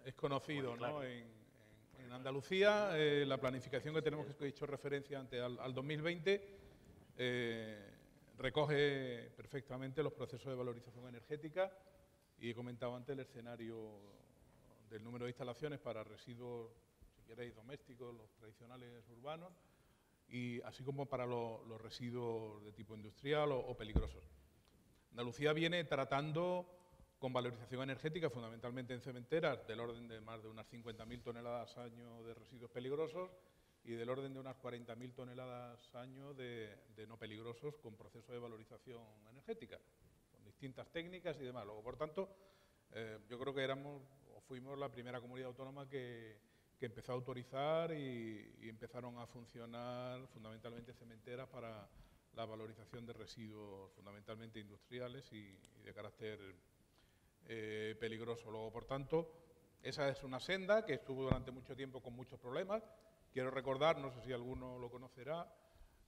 [SPEAKER 4] Es conocido,
[SPEAKER 3] Bueno, claro.
[SPEAKER 4] ¿no? En Andalucía, la planificación que tenemos, que he hecho referencia antes al 2020, recoge perfectamente los procesos de valorización energética y he comentado antes el escenario del número de instalaciones para residuos, si queréis, domésticos, los tradicionales urbanos, y así como para los residuos de tipo industrial o peligrosos. Andalucía viene tratando con valorización energética, fundamentalmente en cementeras, del orden de más de unas 50.000 toneladas año de residuos peligrosos y del orden de unas 40.000 toneladas año de no peligrosos con proceso de valorización energética, con distintas técnicas y demás. Luego, por tanto, yo creo que fuimos la primera comunidad autónoma que empezó a autorizar y empezaron a funcionar fundamentalmente cementeras para la valorización de residuos fundamentalmente industriales y de carácter peligroso. Luego, por tanto, esa es una senda que estuvo durante mucho tiempo con muchos problemas. Quiero recordar, no sé si alguno lo conocerá,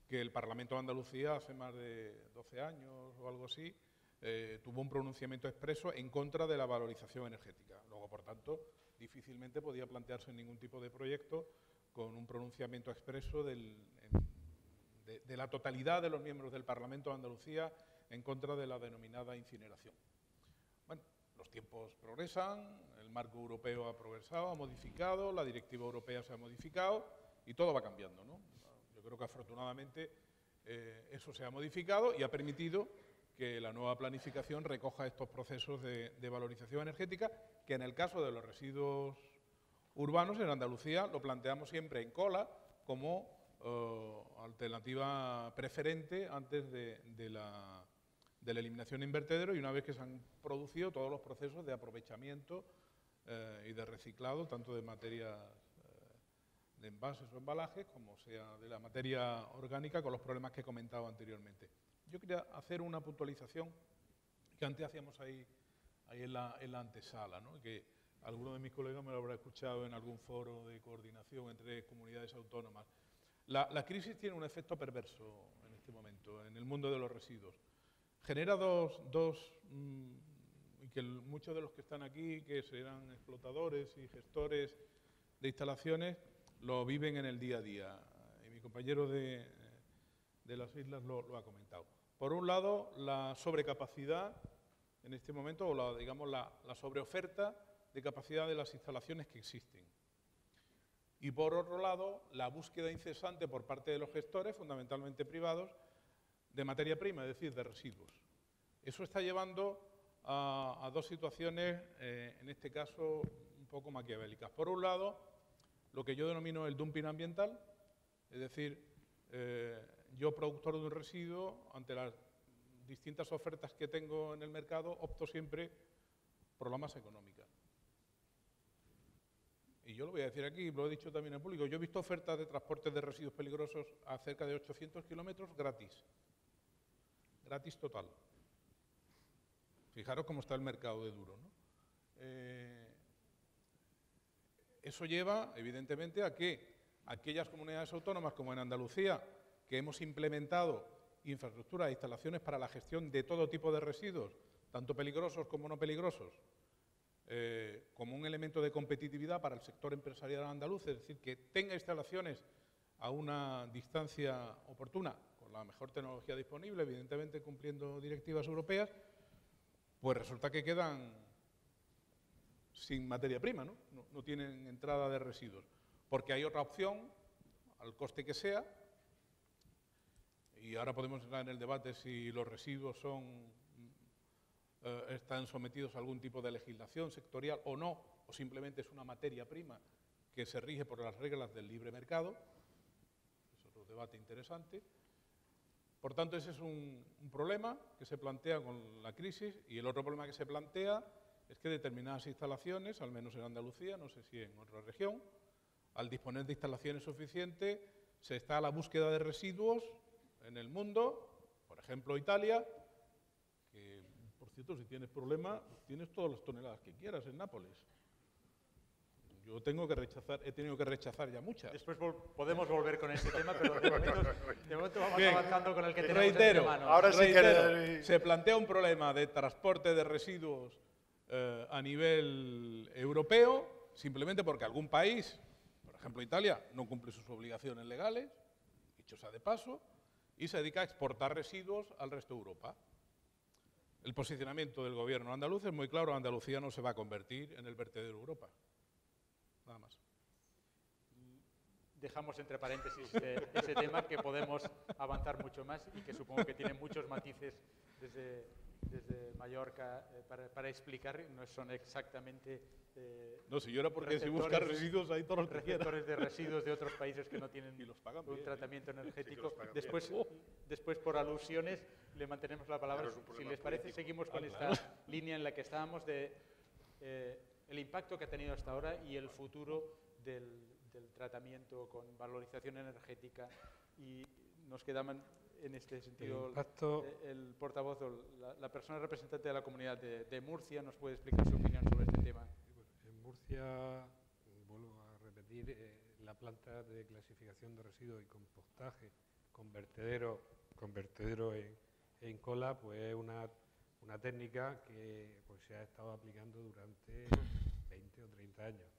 [SPEAKER 4] que el Parlamento de Andalucía hace más de 12 años o algo así tuvo un pronunciamiento expreso en contra de la valorización energética. Luego, por tanto, difícilmente podía plantearse ningún tipo de proyecto con un pronunciamiento expreso de la totalidad de los miembros del Parlamento de Andalucía en contra de la denominada incineración. Bueno, los tiempos progresan, el marco europeo ha progresado, ha modificado, la directiva europea se ha modificado y todo va cambiando, ¿no? Yo creo que afortunadamente eso se ha modificado y ha permitido que la nueva planificación recoja estos procesos de valorización energética, que en el caso de los residuos urbanos en Andalucía lo planteamos siempre en cola como alternativa preferente antes de la eliminación de vertedero y una vez que se han producido todos los procesos de aprovechamiento y de reciclado, tanto de materias de envases o embalajes, como sea de la materia orgánica, con los problemas que he comentado anteriormente. Yo quería hacer una puntualización que antes hacíamos ahí en la antesala, ¿no? Que alguno de mis colegas me lo habrá escuchado en algún foro de coordinación entre comunidades autónomas. La crisis tiene un efecto perverso en este momento, en el mundo de los residuos. Genera y que muchos de los que están aquí, que serán explotadores y gestores de instalaciones, lo viven en el día a día. Y mi compañero de las islas lo ha comentado. Por un lado, la sobrecapacidad en este momento, o digamos la sobreoferta de capacidad de las instalaciones que existen. Y por otro lado, la búsqueda incesante por parte de los gestores, fundamentalmente privados, de materia prima, es decir, de residuos. Eso está llevando a dos situaciones, en este caso, un poco maquiavélicas. Por un lado, lo que yo denomino el dumping ambiental, es decir, yo, productor de un residuo, ante las distintas ofertas que tengo en el mercado, opto siempre por la más económica. Y yo lo voy a decir aquí, lo he dicho también en público, yo he visto ofertas de transporte de residuos peligrosos a cerca de 800 kilómetros gratis. gratis total. Fijaros cómo está el mercado de duro, ¿no? Eso lleva, evidentemente, a que aquellas comunidades autónomas, como en Andalucía, que hemos implementado infraestructuras e instalaciones para la gestión de todo tipo de residuos, tanto peligrosos como no peligrosos, como un elemento de competitividad para el sector empresarial andaluz, es decir, que tenga instalaciones a una distancia oportuna, con la mejor tecnología disponible, evidentemente cumpliendo directivas europeas, pues resulta que quedan sin materia prima, ¿no? No tienen entrada de residuos, porque hay otra opción, al coste que sea, y ahora podemos entrar en el debate si los residuos están sometidos a algún tipo de legislación sectorial o no, o simplemente es una materia prima que se rige por las reglas del libre mercado. Es otro debate interesante. Por tanto, ese es un problema que se plantea con la crisis, y el otro problema que se plantea es que determinadas instalaciones, al menos en Andalucía, no sé si en otra región, al disponer de instalaciones suficientes, se está a la búsqueda de residuos en el mundo, por ejemplo Italia, que, por cierto, si tienes problema, tienes todas las toneladas que quieras en Nápoles. Yo he tenido que rechazar ya muchas.
[SPEAKER 1] Después podemos volver con este tema, pero de momento vamos
[SPEAKER 4] Bien,
[SPEAKER 1] avanzando con el que tenemos
[SPEAKER 4] reitero,
[SPEAKER 1] entre manos.
[SPEAKER 3] Ahora sí que...
[SPEAKER 4] se plantea un problema de transporte de residuos a nivel europeo, simplemente porque algún país, por ejemplo Italia, no cumple sus obligaciones legales, dicho sea de paso, y se dedica a exportar residuos al resto de Europa. El posicionamiento del gobierno andaluz es muy claro: Andalucía no se va a convertir en el vertedero de Europa. Nada más.
[SPEAKER 1] Dejamos entre paréntesis ese tema, que podemos avanzar mucho más y que supongo que tiene muchos matices desde Mallorca para explicar. No son exactamente
[SPEAKER 4] no, si yo era porque si buscas residuos hay todos los que quieras.
[SPEAKER 1] receptores de residuos de otros países que no tienen
[SPEAKER 4] Y los pagan
[SPEAKER 1] un
[SPEAKER 4] bien,
[SPEAKER 1] tratamiento energético.
[SPEAKER 3] Sí, que los pagan
[SPEAKER 1] Después, por alusiones, le mantenemos la palabra.
[SPEAKER 3] Claro, es un
[SPEAKER 1] Si
[SPEAKER 3] problema
[SPEAKER 1] les parece,
[SPEAKER 3] político.
[SPEAKER 1] seguimos con esta línea en la que estábamos de el impacto que ha tenido hasta ahora y el futuro del tratamiento con valorización energética. Y nos quedaban en este sentido el portavoz, o la persona representante de la comunidad de Murcia, nos puede explicar su opinión sobre este tema.
[SPEAKER 5] En Murcia, vuelvo a repetir, la planta de clasificación de residuos y compostaje con vertedero en cola, pues es una técnica que pues, se ha estado aplicando durante 20 o 30 años.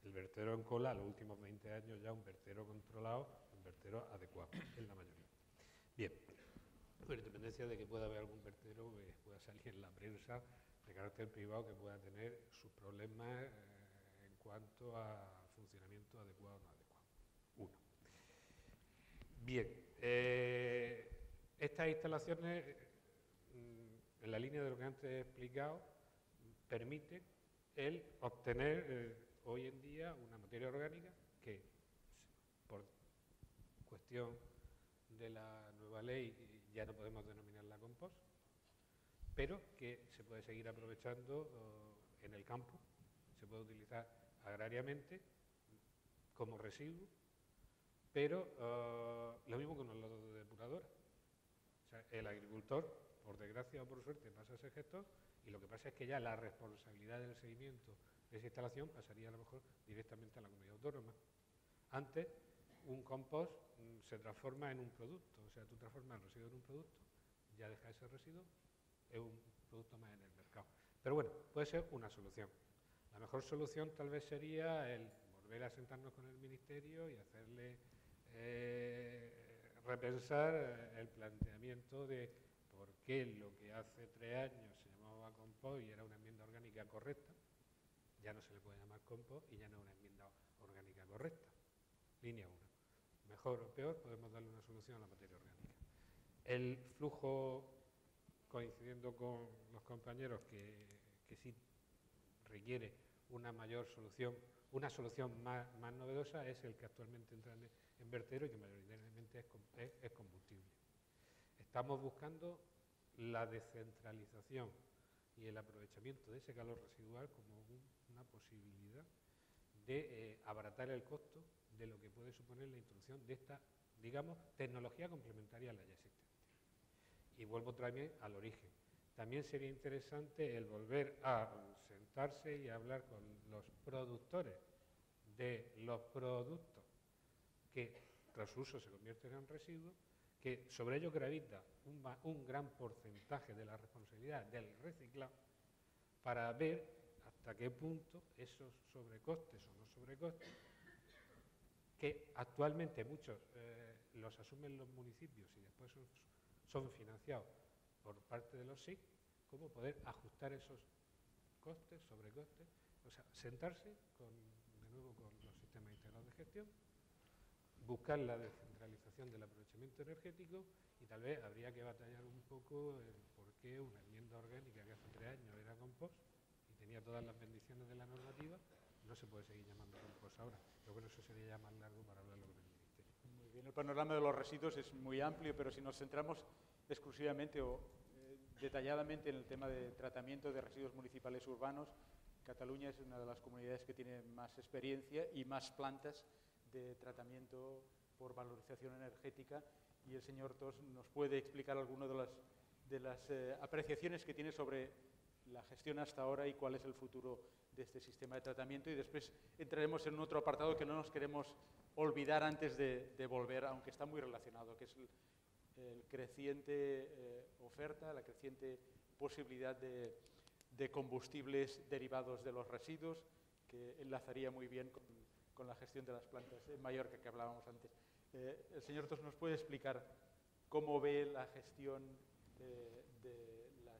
[SPEAKER 5] El vertedero en cola, los últimos 20 años ya un vertedero controlado, un vertedero adecuado, en la mayoría. Bien, con independencia de que pueda haber algún vertedero que pueda salir en la prensa de carácter privado que pueda tener sus problemas en cuanto a funcionamiento adecuado o no adecuado. Uno. Bien, estas instalaciones, en la línea de lo que antes he explicado, permiten el obtener hoy en día una materia orgánica que, por cuestión de la nueva ley, ya no podemos denominarla compost, pero que se puede seguir aprovechando en el campo, se puede utilizar agrariamente como residuo, pero lo mismo con los depuradores. O sea, el agricultor, por desgracia o por suerte, pasa a ser gestor, y lo que pasa es que ya la responsabilidad del seguimiento de esa instalación pasaría a lo mejor directamente a la comunidad autónoma. Antes, un compost se transforma en un producto, o sea, tú transformas el residuo en un producto, ya deja ese residuo, es un producto más en el mercado. Pero bueno, puede ser una solución. La mejor solución tal vez sería el volver a sentarnos con el Ministerio y hacerle repensar el planteamiento de por qué lo que hace 3 años se llamaba compost y era una enmienda orgánica correcta, ya no se le puede llamar compost y ya no es una enmienda orgánica correcta. Línea 1. Mejor o peor, podemos darle una solución a la materia orgánica. El flujo, coincidiendo con los compañeros, que sí requiere una mayor solución, una solución más novedosa, es el que actualmente entra en vertedero y que mayoritariamente es combustible. Estamos buscando la descentralización y el aprovechamiento de ese calor residual como una posibilidad de abaratar el costo de lo que puede suponer la introducción de esta, digamos, tecnología complementaria a la ya existente. Y vuelvo también al origen. También sería interesante el volver a sentarse y hablar con los productores de los productos que tras su uso se convierten en residuos, que sobre ellos gravita un gran porcentaje de la responsabilidad del reciclado, para ver hasta qué punto esos sobrecostes o no sobrecostes, que actualmente muchos los asumen los municipios y después son financiados por parte de los SIC, cómo poder ajustar esos costes, sobrecostes, o sea, sentarse de nuevo con los sistemas integrados de gestión, buscar la descentralización del aprovechamiento energético, y tal vez habría que batallar un poco el por qué una enmienda orgánica que hace 3 años era compost y tenía todas las bendiciones de la normativa, no se puede seguir llamando compost ahora. Pero bueno, eso sería ya más largo para hablarlo con el Ministerio.
[SPEAKER 1] Muy bien, el panorama de los residuos es muy amplio, pero si nos centramos exclusivamente o detalladamente en el tema de tratamiento de residuos municipales urbanos, Cataluña es una de las comunidades que tiene más experiencia y más plantas de tratamiento por valorización energética, y el señor Tos nos puede explicar algunas de las apreciaciones que tiene sobre la gestión hasta ahora y cuál es el futuro de este sistema de tratamiento, y después entraremos en otro apartado que no nos queremos olvidar antes de volver, aunque está muy relacionado, que es el creciente oferta, la creciente posibilidad de combustibles derivados de los residuos, que enlazaría muy bien con la gestión de las plantas en Mallorca que hablábamos antes. El señor Tos nos puede explicar cómo ve la gestión de la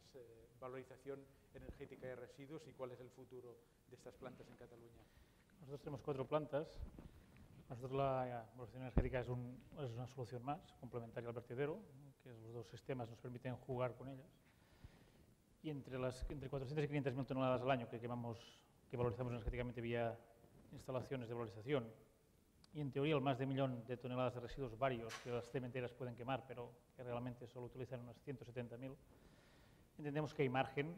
[SPEAKER 1] valorización energética de residuos y cuál es el futuro de estas plantas en Cataluña.
[SPEAKER 6] Nosotros tenemos 4 plantas. Nosotros la valorización energética es una solución más, complementaria al vertedero, que los 2 sistemas nos permiten jugar con ellas. Y entre 400 y 500.000 toneladas al año que valorizamos energéticamente vía instalaciones de valorización, y en teoría el más de 1 millón de toneladas de residuos varios que las cementeras pueden quemar, pero que realmente solo utilizan unas 170.000, entendemos que hay margen,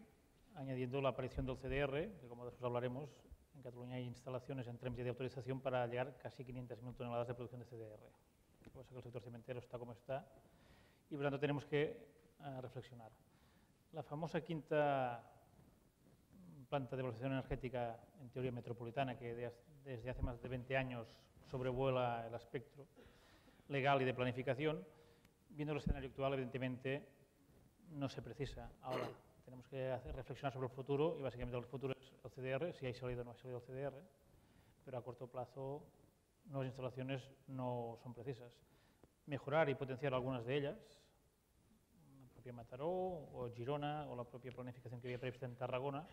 [SPEAKER 6] añadiendo la aparición del CDR, que como después hablaremos, en Cataluña hay instalaciones en trámite de autorización para llegar casi 500.000 toneladas de producción de CDR. Lo que pasa es que el sector cementero está como está y por lo tanto tenemos que reflexionar. La famosa 5ª planta de valorización energética, en teoría metropolitana, que desde hace más de 20 años sobrevuela el espectro legal y de planificación, viendo el escenario actual, evidentemente no se precisa. Ahora tenemos que reflexionar sobre el futuro, y básicamente el futuro es el CDR, si hay salido o no hay salido el CDR, pero a corto plazo nuevas instalaciones no son precisas. Mejorar y potenciar algunas de ellas, la propia Mataró o Girona o la propia planificación que había prevista en Tarragona,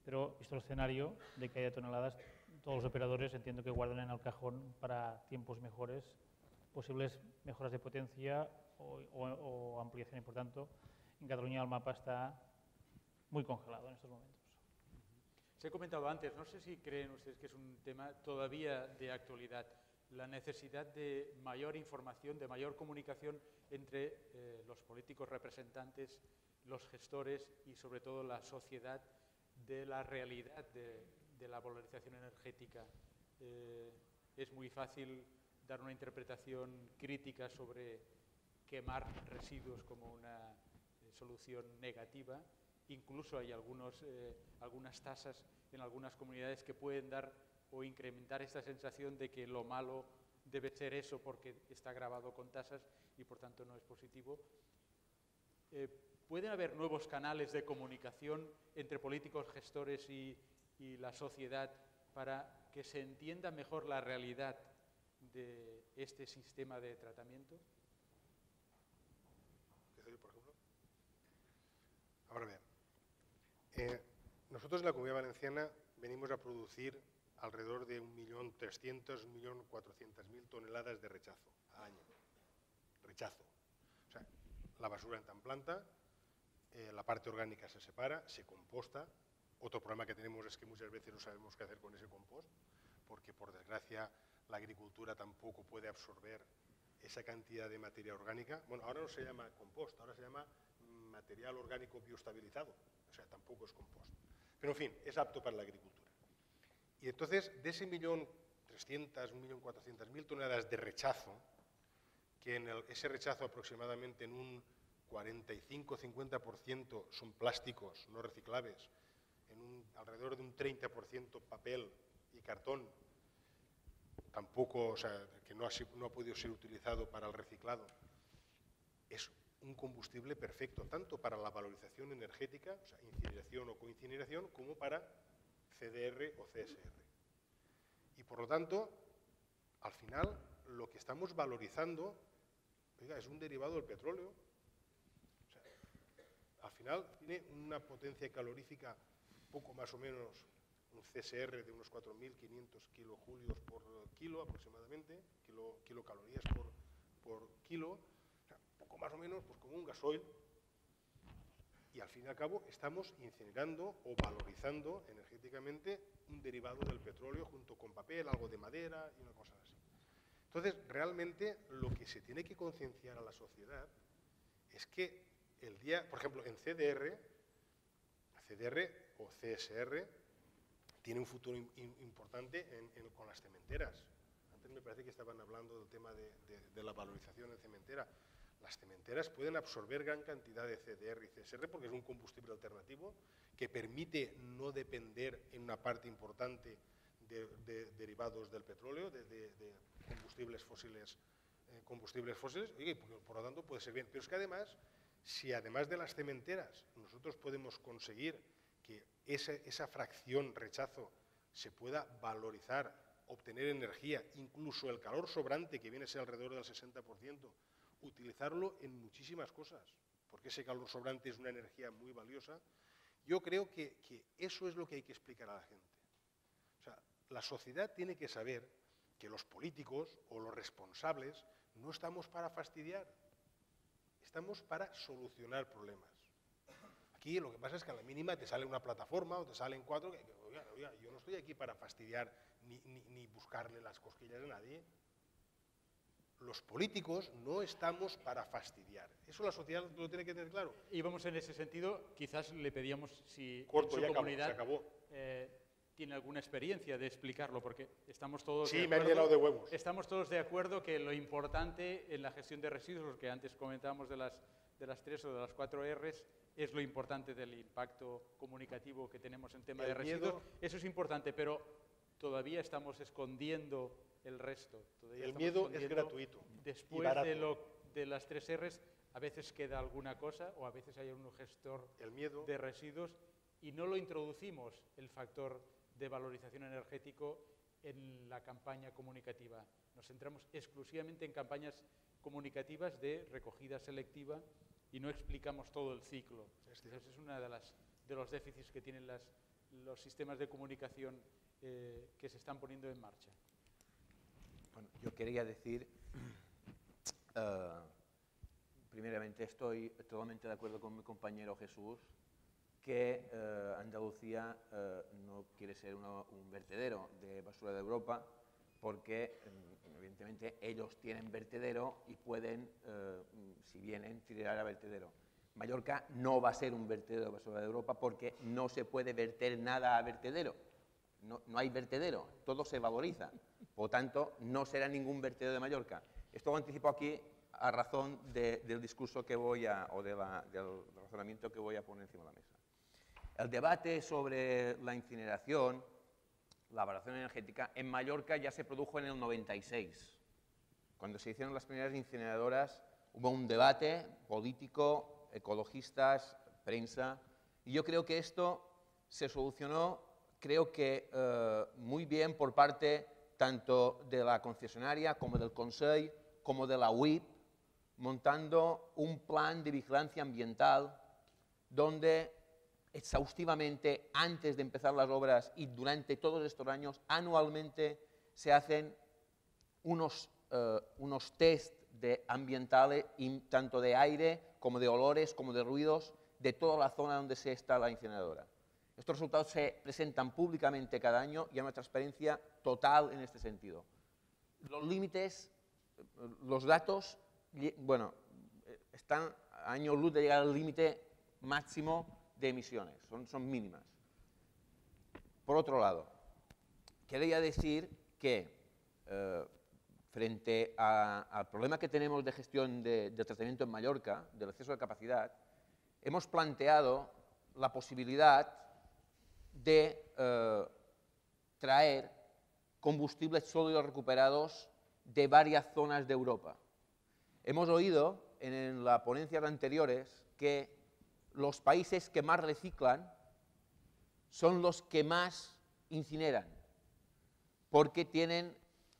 [SPEAKER 6] pero visto el escenario de que haya toneladas, todos los operadores entiendo que guardan en el cajón para tiempos mejores posibles mejoras de potencia o ampliación, y por tanto en Cataluña el mapa está muy congelado en estos momentos.
[SPEAKER 1] Se ha comentado antes, no sé si creen ustedes que es un tema todavía de actualidad, la necesidad de mayor información, de mayor comunicación entre los políticos representantes, los gestores y sobre todo la sociedad de la realidad de la valorización energética. Es muy fácil dar una interpretación crítica sobre quemar residuos como una solución negativa. Incluso hay algunas tasas en algunas comunidades que pueden dar o incrementar esta sensación de que lo malo debe ser eso porque está grabado con tasas y por tanto no es positivo. ¿Pueden haber nuevos canales de comunicación entre políticos, gestores y la sociedad para que se entienda mejor la realidad de este sistema de tratamiento?
[SPEAKER 3] ¿Empiezo yo, por ejemplo? Ahora bien, nosotros en la Comunidad Valenciana venimos a producir alrededor de 1.300.000, 1.400.000 toneladas de rechazo al año. Rechazo. O sea, la basura entra en planta, la parte orgánica se separa, se composta. Otro problema que tenemos es que muchas veces no sabemos qué hacer con ese compost, porque por desgracia la agricultura tampoco puede absorber esa cantidad de materia orgánica. Bueno, ahora no se llama compost, ahora se llama material orgánico bioestabilizado, o sea, tampoco es compost. Pero en fin, es apto para la agricultura. Y entonces, de ese 1.300.000, 1.400.000 toneladas de rechazo, que ese rechazo aproximadamente en un 45-50% son plásticos no reciclables, alrededor de un 30% papel y cartón, tampoco, o sea, que no ha podido ser utilizado para el reciclado, es un combustible perfecto, tanto para la valorización energética, o sea, incineración o coincineración, como para CDR o CSR. Y por lo tanto, al final, lo que estamos valorizando, oiga, es un derivado del petróleo. O sea, al final tiene una potencia calorífica poco más o menos, un CSR de unos 4.500 kilojulios por kilo aproximadamente, kilocalorías por kilo, o sea, poco más o menos pues como un gasoil. Y al fin y al cabo estamos incinerando o valorizando energéticamente un derivado del petróleo junto con papel, algo de madera y una cosa así. Entonces, realmente lo que se tiene que concienciar a la sociedad es que el día, por ejemplo, en CDR o CSR tiene un futuro importante con las cementeras. Antes me parece que estaban hablando del tema de la valorización en cementera. Las cementeras pueden absorber gran cantidad de CDR y CSR porque es un combustible alternativo que permite no depender en una parte importante de derivados del petróleo, de combustibles fósiles, y por lo tanto puede ser bien. Pero es que además, si además de las cementeras nosotros podemos conseguir que esa fracción rechazo se pueda valorizar, obtener energía, incluso el calor sobrante, que viene a ser alrededor del 60%, utilizarlo en muchísimas cosas, porque ese calor sobrante es una energía muy valiosa. Yo creo que eso es lo que hay que explicar a la gente. O sea, la sociedad tiene que saber que los políticos o los responsables no estamos para fastidiar, estamos para solucionar problemas. Aquí lo que pasa es que a la mínima te sale una plataforma o te salen 4, oiga, yo no estoy aquí para fastidiar ni buscarle las cosquillas a nadie. Los políticos no estamos para fastidiar. Eso la sociedad lo tiene que tener claro.
[SPEAKER 1] Y vamos en ese sentido, quizás le pedíamos si
[SPEAKER 3] Corto,
[SPEAKER 1] en su comunidad
[SPEAKER 3] se acabó.
[SPEAKER 1] Tiene alguna experiencia de explicarlo, porque estamos todos
[SPEAKER 3] sí, me han llenado de huevos.
[SPEAKER 1] Estamos todos de acuerdo que lo importante en la gestión de residuos, lo que antes comentábamos de las 3 o de las 4 Rs, es lo importante del impacto comunicativo que tenemos en tema de residuos. Eso es importante, pero todavía estamos escondiendo el resto.
[SPEAKER 3] El miedo es gratuito.
[SPEAKER 1] Después de las 3 Rs, a veces queda alguna cosa o a veces hay un gestor de residuos y no lo introducimos el factor de valorización energético en la campaña comunicativa. Nos centramos exclusivamente en campañas comunicativas de recogida selectiva y no explicamos todo el ciclo. Ese es uno de los déficits que tienen los sistemas de comunicación que se están poniendo en marcha.
[SPEAKER 2] Bueno, yo quería decir, primeramente estoy totalmente de acuerdo con mi compañero Jesús, que Andalucía no quiere ser un vertedero de basura de Europa, porque evidentemente ellos tienen vertedero y pueden, si vienen, tirar a vertedero. Mallorca no va a ser un vertedero de basura de Europa porque no se puede verter nada a vertedero. No hay vertedero, todo se valoriza. Por tanto, no será ningún vertedero de Mallorca. Esto lo anticipo aquí a razón del discurso que voy del razonamiento que voy a poner encima de la mesa. El debate sobre la incineración, la valoración energética, en Mallorca ya se produjo en el 96. Cuando se hicieron las primeras incineradoras, hubo un debate político, ecologistas, prensa, y yo creo que esto se solucionó, creo que muy bien por parte tanto de la concesionaria como del Consell, como de la UIP, montando un plan de vigilancia ambiental donde exhaustivamente, antes de empezar las obras y durante todos estos años, anualmente se hacen unos test ambientales, tanto de aire, como de olores, como de ruidos, de toda la zona donde se está la incineradora. Estos resultados se presentan públicamente cada año y hay una transparencia total en este sentido. Los límites, los datos, bueno, están a años luz de llegar al límite máximo de emisiones, son mínimas. Por otro lado, quería decir que frente al problema que tenemos de gestión del tratamiento en Mallorca, del exceso de capacidad, hemos planteado la posibilidad de traer combustibles sólidos recuperados de varias zonas de Europa. Hemos oído en las ponencias anteriores que los países que más reciclan son los que más incineran, porque tienen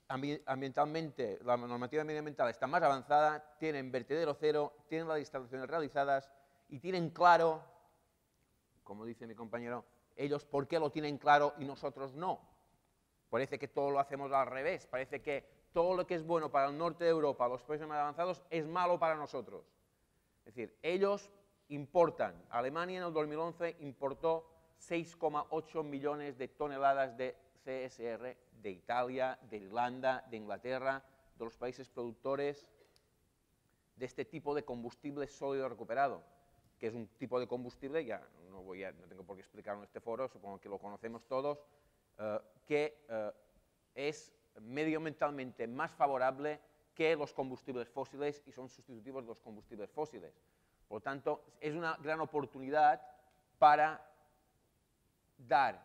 [SPEAKER 2] ambientalmente, la normativa medioambiental está más avanzada, tienen vertedero cero, tienen las instalaciones realizadas y tienen claro, como dice mi compañero, ellos por qué lo tienen claro y nosotros no. Parece que todo lo hacemos al revés, parece que todo lo que es bueno para el norte de Europa, los países más avanzados, es malo para nosotros. Es decir, ellos importan, Alemania en el 2011 importó 6,8 millones de toneladas de CSR de Italia, de Irlanda, de Inglaterra, de los países productores de este tipo de combustible sólido recuperado, que es un tipo de combustible, ya no tengo por qué explicarlo en este foro, supongo que lo conocemos todos, que es medioambientalmente más favorable que los combustibles fósiles y son sustitutivos de los combustibles fósiles. Por lo tanto, es una gran oportunidad para dar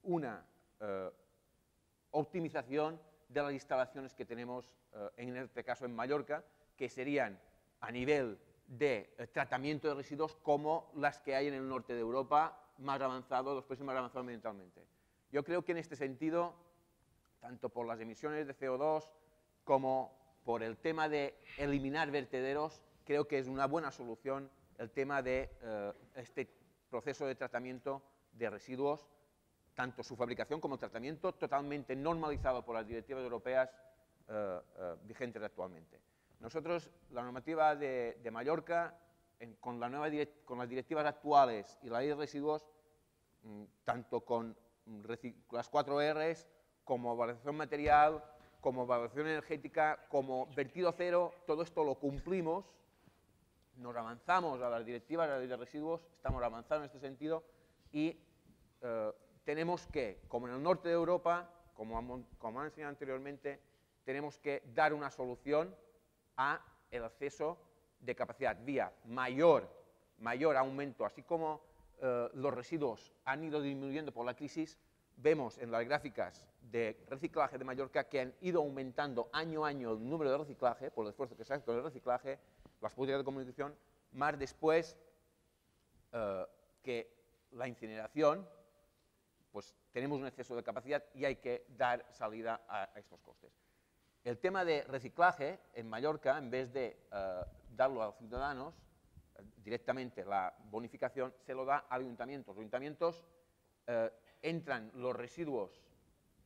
[SPEAKER 2] una optimización de las instalaciones que tenemos, en este caso en Mallorca, que serían a nivel de tratamiento de residuos como las que hay en el norte de Europa, más avanzados, los países más avanzados ambientalmente. Yo creo que en este sentido, tanto por las emisiones de CO2 como por el tema de eliminar vertederos, creo que es una buena solución el tema de este proceso de tratamiento de residuos, tanto su fabricación como el tratamiento, totalmente normalizado por las directivas europeas vigentes actualmente. Nosotros, la normativa de Mallorca, con las directivas actuales y la ley de residuos, tanto con las 4 Rs, como valorización material, como valoración energética, como vertido cero, todo esto lo cumplimos, nos avanzamos a las directivas de la ley de residuos, estamos avanzando en este sentido y tenemos que, como en el norte de Europa, como han enseñado anteriormente, tenemos que dar una solución a el exceso de capacidad vía mayor aumento, así como los residuos han ido disminuyendo por la crisis. Vemos en las gráficas de reciclaje de Mallorca que han ido aumentando año a año el número de reciclaje, por el esfuerzo que se hace con el reciclaje, las políticas de comunicación, más después que la incineración, pues tenemos un exceso de capacidad y hay que dar salida a estos costes. El tema de reciclaje en Mallorca, en vez de darlo a los ciudadanos, directamente la bonificación se lo da a ayuntamientos. Los ayuntamientos entran los residuos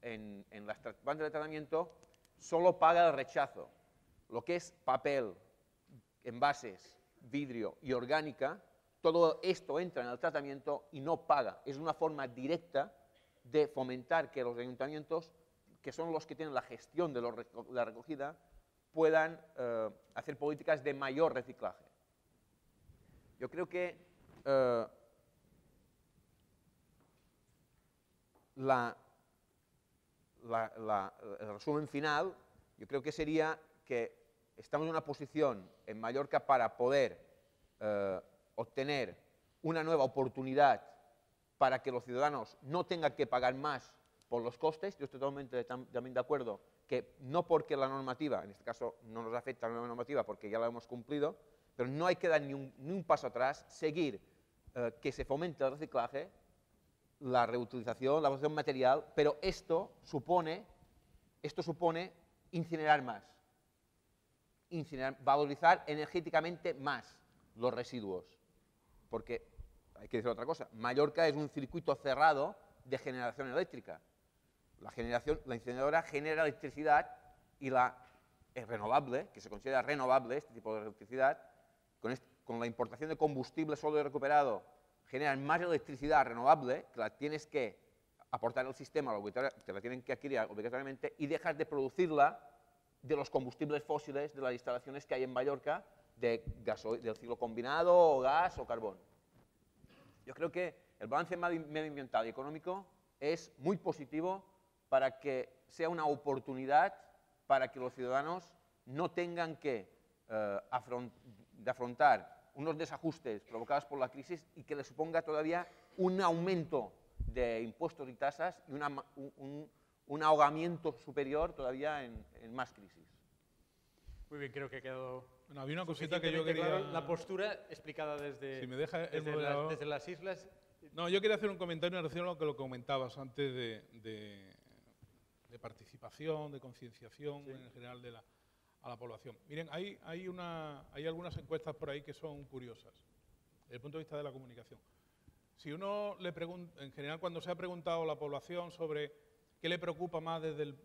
[SPEAKER 2] en las plantas de tratamiento, solo paga el rechazo. Lo que es papel, envases, vidrio y orgánica, todo esto entra en el tratamiento y no paga. Es una forma directa de fomentar que los ayuntamientos, que son los que tienen la gestión de la recogida, puedan hacer políticas de mayor reciclaje. Yo creo que el resumen final, yo creo que sería que estamos en una posición en Mallorca para poder obtener una nueva oportunidad para que los ciudadanos no tengan que pagar más por los costes. Yo estoy totalmente también de acuerdo que no porque la normativa, en este caso no nos afecta la nueva normativa porque ya la hemos cumplido, pero no hay que dar ni un paso atrás, seguir que se fomente el reciclaje, la reutilización, la valoración material, pero esto supone incinerar más, valorizar energéticamente más los residuos, porque hay que decir otra cosa, Mallorca es un circuito cerrado de generación eléctrica. La incineradora genera electricidad y es renovable, que se considera renovable este tipo de electricidad, con la importación de combustible sólido recuperado generan más electricidad renovable, que la tienes que aportar al sistema, te la tienen que adquirir obligatoriamente, y dejas de producirla de los combustibles fósiles de las instalaciones que hay en Mallorca, del ciclo combinado, o gas o carbón. Yo creo que el balance medioambiental y económico es muy positivo para que sea una oportunidad para que los ciudadanos no tengan que afrontar unos desajustes provocados por la crisis y que les suponga todavía un aumento de impuestos y tasas y un ahogamiento superior todavía en más crisis.
[SPEAKER 1] Muy bien, creo que ha quedado...
[SPEAKER 4] Bueno, había una cosita que yo quería...
[SPEAKER 1] claro, la postura explicada desde,
[SPEAKER 4] si me deja el
[SPEAKER 1] desde las islas.
[SPEAKER 4] No, yo quería hacer un comentario en relación a lo que lo comentabas antes de participación, de concienciación en general a la población. Miren, hay algunas encuestas por ahí que son curiosas, desde el punto de vista de la comunicación. Si uno le pregunta, en general cuando se ha preguntado a la población sobre qué le preocupa más de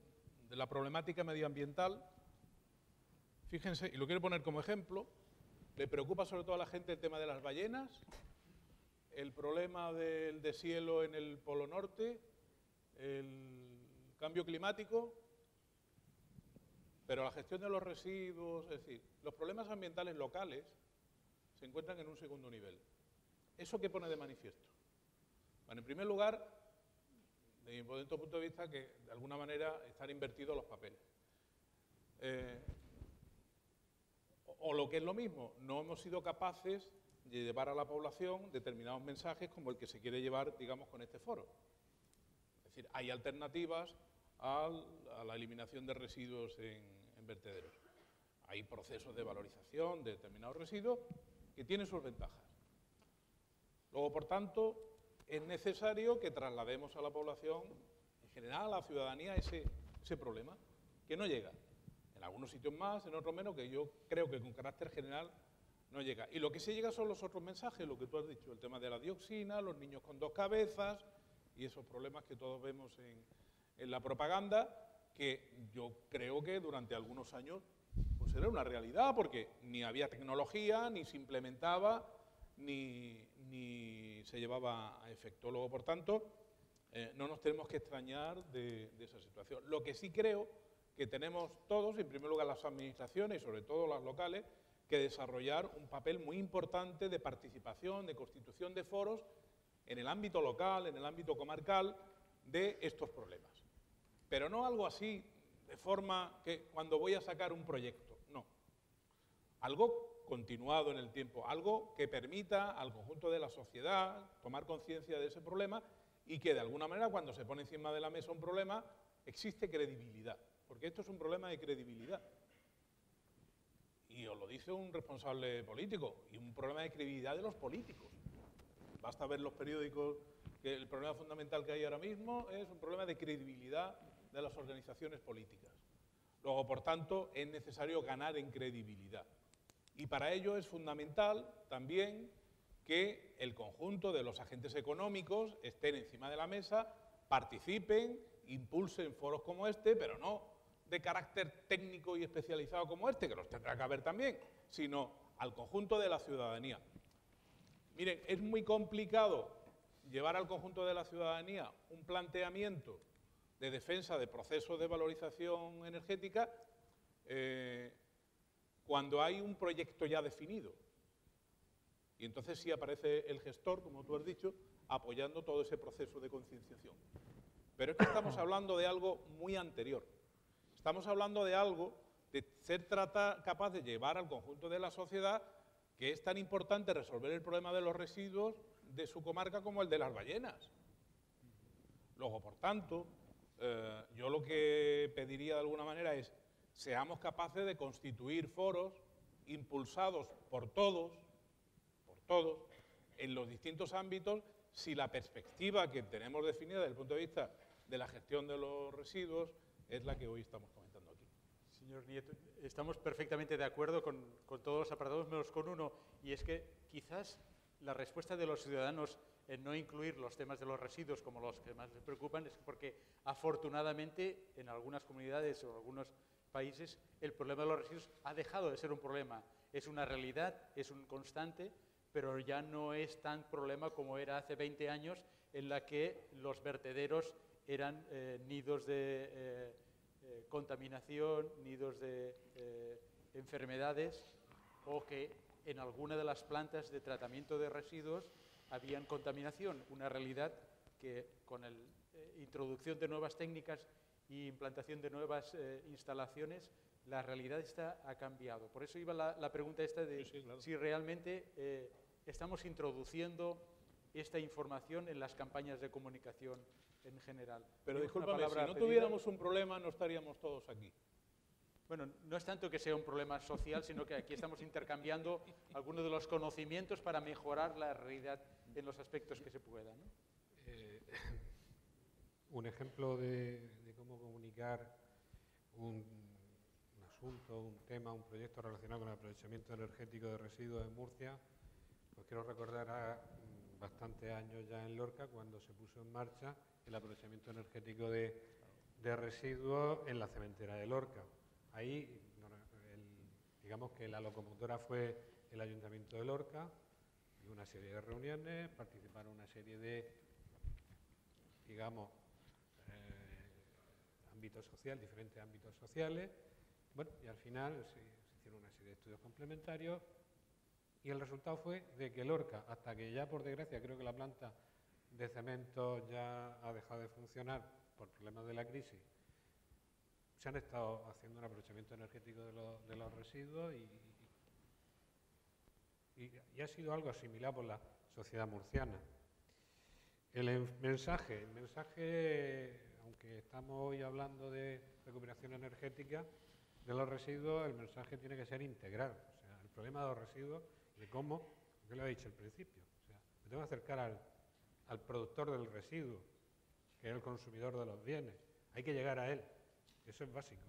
[SPEAKER 4] la problemática medioambiental, fíjense, y lo quiero poner como ejemplo, le preocupa sobre todo a la gente el tema de las ballenas, el problema del deshielo en el Polo Norte, el cambio climático, pero la gestión de los residuos, es decir, los problemas ambientales locales se encuentran en un segundo nivel. ¿Eso qué pone de manifiesto? Bueno, en primer lugar, desde mi punto de vista, que de alguna manera están invertidos los papeles. O lo que es lo mismo, no hemos sido capaces de llevar a la población determinados mensajes como el que se quiere llevar, digamos, con este foro. Es decir, hay alternativas a la eliminación de residuos en vertederos. Hay procesos de valorización de determinados residuos que tienen sus ventajas. Luego, por tanto, es necesario que traslademos a la población, en general a la ciudadanía, ese problema, que no llega. En algunos sitios más, en otros menos, que yo creo que con carácter general no llega. Y lo que sí llega son los otros mensajes, lo que tú has dicho, el tema de la dioxina, los niños con dos cabezas y esos problemas que todos vemos en la propaganda, que yo creo que durante algunos años pues era una realidad, porque ni había tecnología, ni se implementaba, ni se llevaba a efecto. Luego, por tanto, no nos tenemos que extrañar de esa situación. Lo que sí creo que tenemos todos, en primer lugar las administraciones y sobre todo las locales, que desarrollar un papel muy importante de participación, de constitución de foros en el ámbito local, en el ámbito comarcal, de estos problemas. Pero no algo así, de forma que cuando voy a sacar un proyecto, no. Algo continuado en el tiempo, algo que permita al conjunto de la sociedad tomar conciencia de ese problema y que de alguna manera cuando se pone encima de la mesa un problema existe credibilidad, porque esto es un problema de credibilidad. Y os lo dice un responsable político, y un problema de credibilidad de los políticos. Basta ver los periódicos, que el problema fundamental que hay ahora mismo es un problema de credibilidad de las organizaciones políticas. Luego, por tanto, es necesario ganar en credibilidad. Y para ello es fundamental también que el conjunto de los agentes económicos estén encima de la mesa, participen, impulsen foros como este, pero no de carácter técnico y especializado como este, que los tendrá que haber también, sino al conjunto de la ciudadanía. Miren, es muy complicado llevar al conjunto de la ciudadanía un planteamiento de defensa de procesos de valorización energética cuando hay un proyecto ya definido. Y entonces sí aparece el gestor, como tú has dicho, apoyando todo ese proceso de concienciación. Pero es que estamos hablando de algo muy anterior. Estamos hablando de algo, de ser capaz de llevar al conjunto de la sociedad, que es tan importante resolver el problema de los residuos de su comarca como el de las ballenas. Luego, por tanto, yo lo que pediría de alguna manera es seamos capaces de constituir foros impulsados por todos, en los distintos ámbitos, si la perspectiva que tenemos definida desde el punto de vista de la gestión de los residuos es la que hoy estamos comentando aquí.
[SPEAKER 1] Señor Nieto, estamos perfectamente de acuerdo con todos los apartados, menos con uno, y es que quizás la respuesta de los ciudadanos en no incluir los temas de los residuos como los que más les preocupan es porque, afortunadamente, en algunas comunidades o en algunos países, el problema de los residuos ha dejado de ser un problema. Es una realidad, es un constante, pero ya no es tan problema como era hace 20 años, en la que los vertederos eran nidos de contaminación, nidos de enfermedades, o que en alguna de las plantas de tratamiento de residuos habían contaminación, una realidad que con la introducción de nuevas técnicas y implantación de nuevas instalaciones, la realidad ha cambiado. Por eso iba la pregunta esta de
[SPEAKER 4] Sí, claro.
[SPEAKER 1] si realmente estamos introduciendo esta información en las campañas de comunicación en general.
[SPEAKER 4] Pero
[SPEAKER 1] Tenemos una
[SPEAKER 4] discúlpame, si
[SPEAKER 1] palabra
[SPEAKER 4] no
[SPEAKER 1] pedida.
[SPEAKER 4] tuviéramos un problema no estaríamos todos aquí.
[SPEAKER 1] Bueno, no es tanto que sea un problema social, sino que aquí estamos intercambiando algunos de los conocimientos para mejorar la realidad en los aspectos que se puedan, ¿no?
[SPEAKER 5] Un ejemplo de cómo comunicar un asunto, un tema, un proyecto relacionado con el aprovechamiento energético de residuos en Murcia, pues quiero recordar a bastantes años ya en Lorca, cuando se puso en marcha el aprovechamiento energético de residuos en la cementera de Lorca. Ahí, digamos que la locomotora fue el Ayuntamiento de Lorca, y una serie de reuniones, participaron una serie de, digamos, ámbitos sociales, diferentes ámbitos sociales. Bueno, y al final se hicieron una serie de estudios complementarios y el resultado fue de que Lorca, hasta que ya por desgracia creo que la planta de cemento ya ha dejado de funcionar por problemas de la crisis, se han estado haciendo un aprovechamiento energético de los residuos y ha sido algo asimilado por la sociedad murciana. El mensaje, aunque estamos hoy hablando de recuperación energética de los residuos, el mensaje tiene que ser integral. O sea, el problema de los residuos y de cómo, yo lo he dicho al principio, o sea, me tengo que acercar al productor del residuo, que es el consumidor de los bienes. Hay que llegar a él, eso es básico.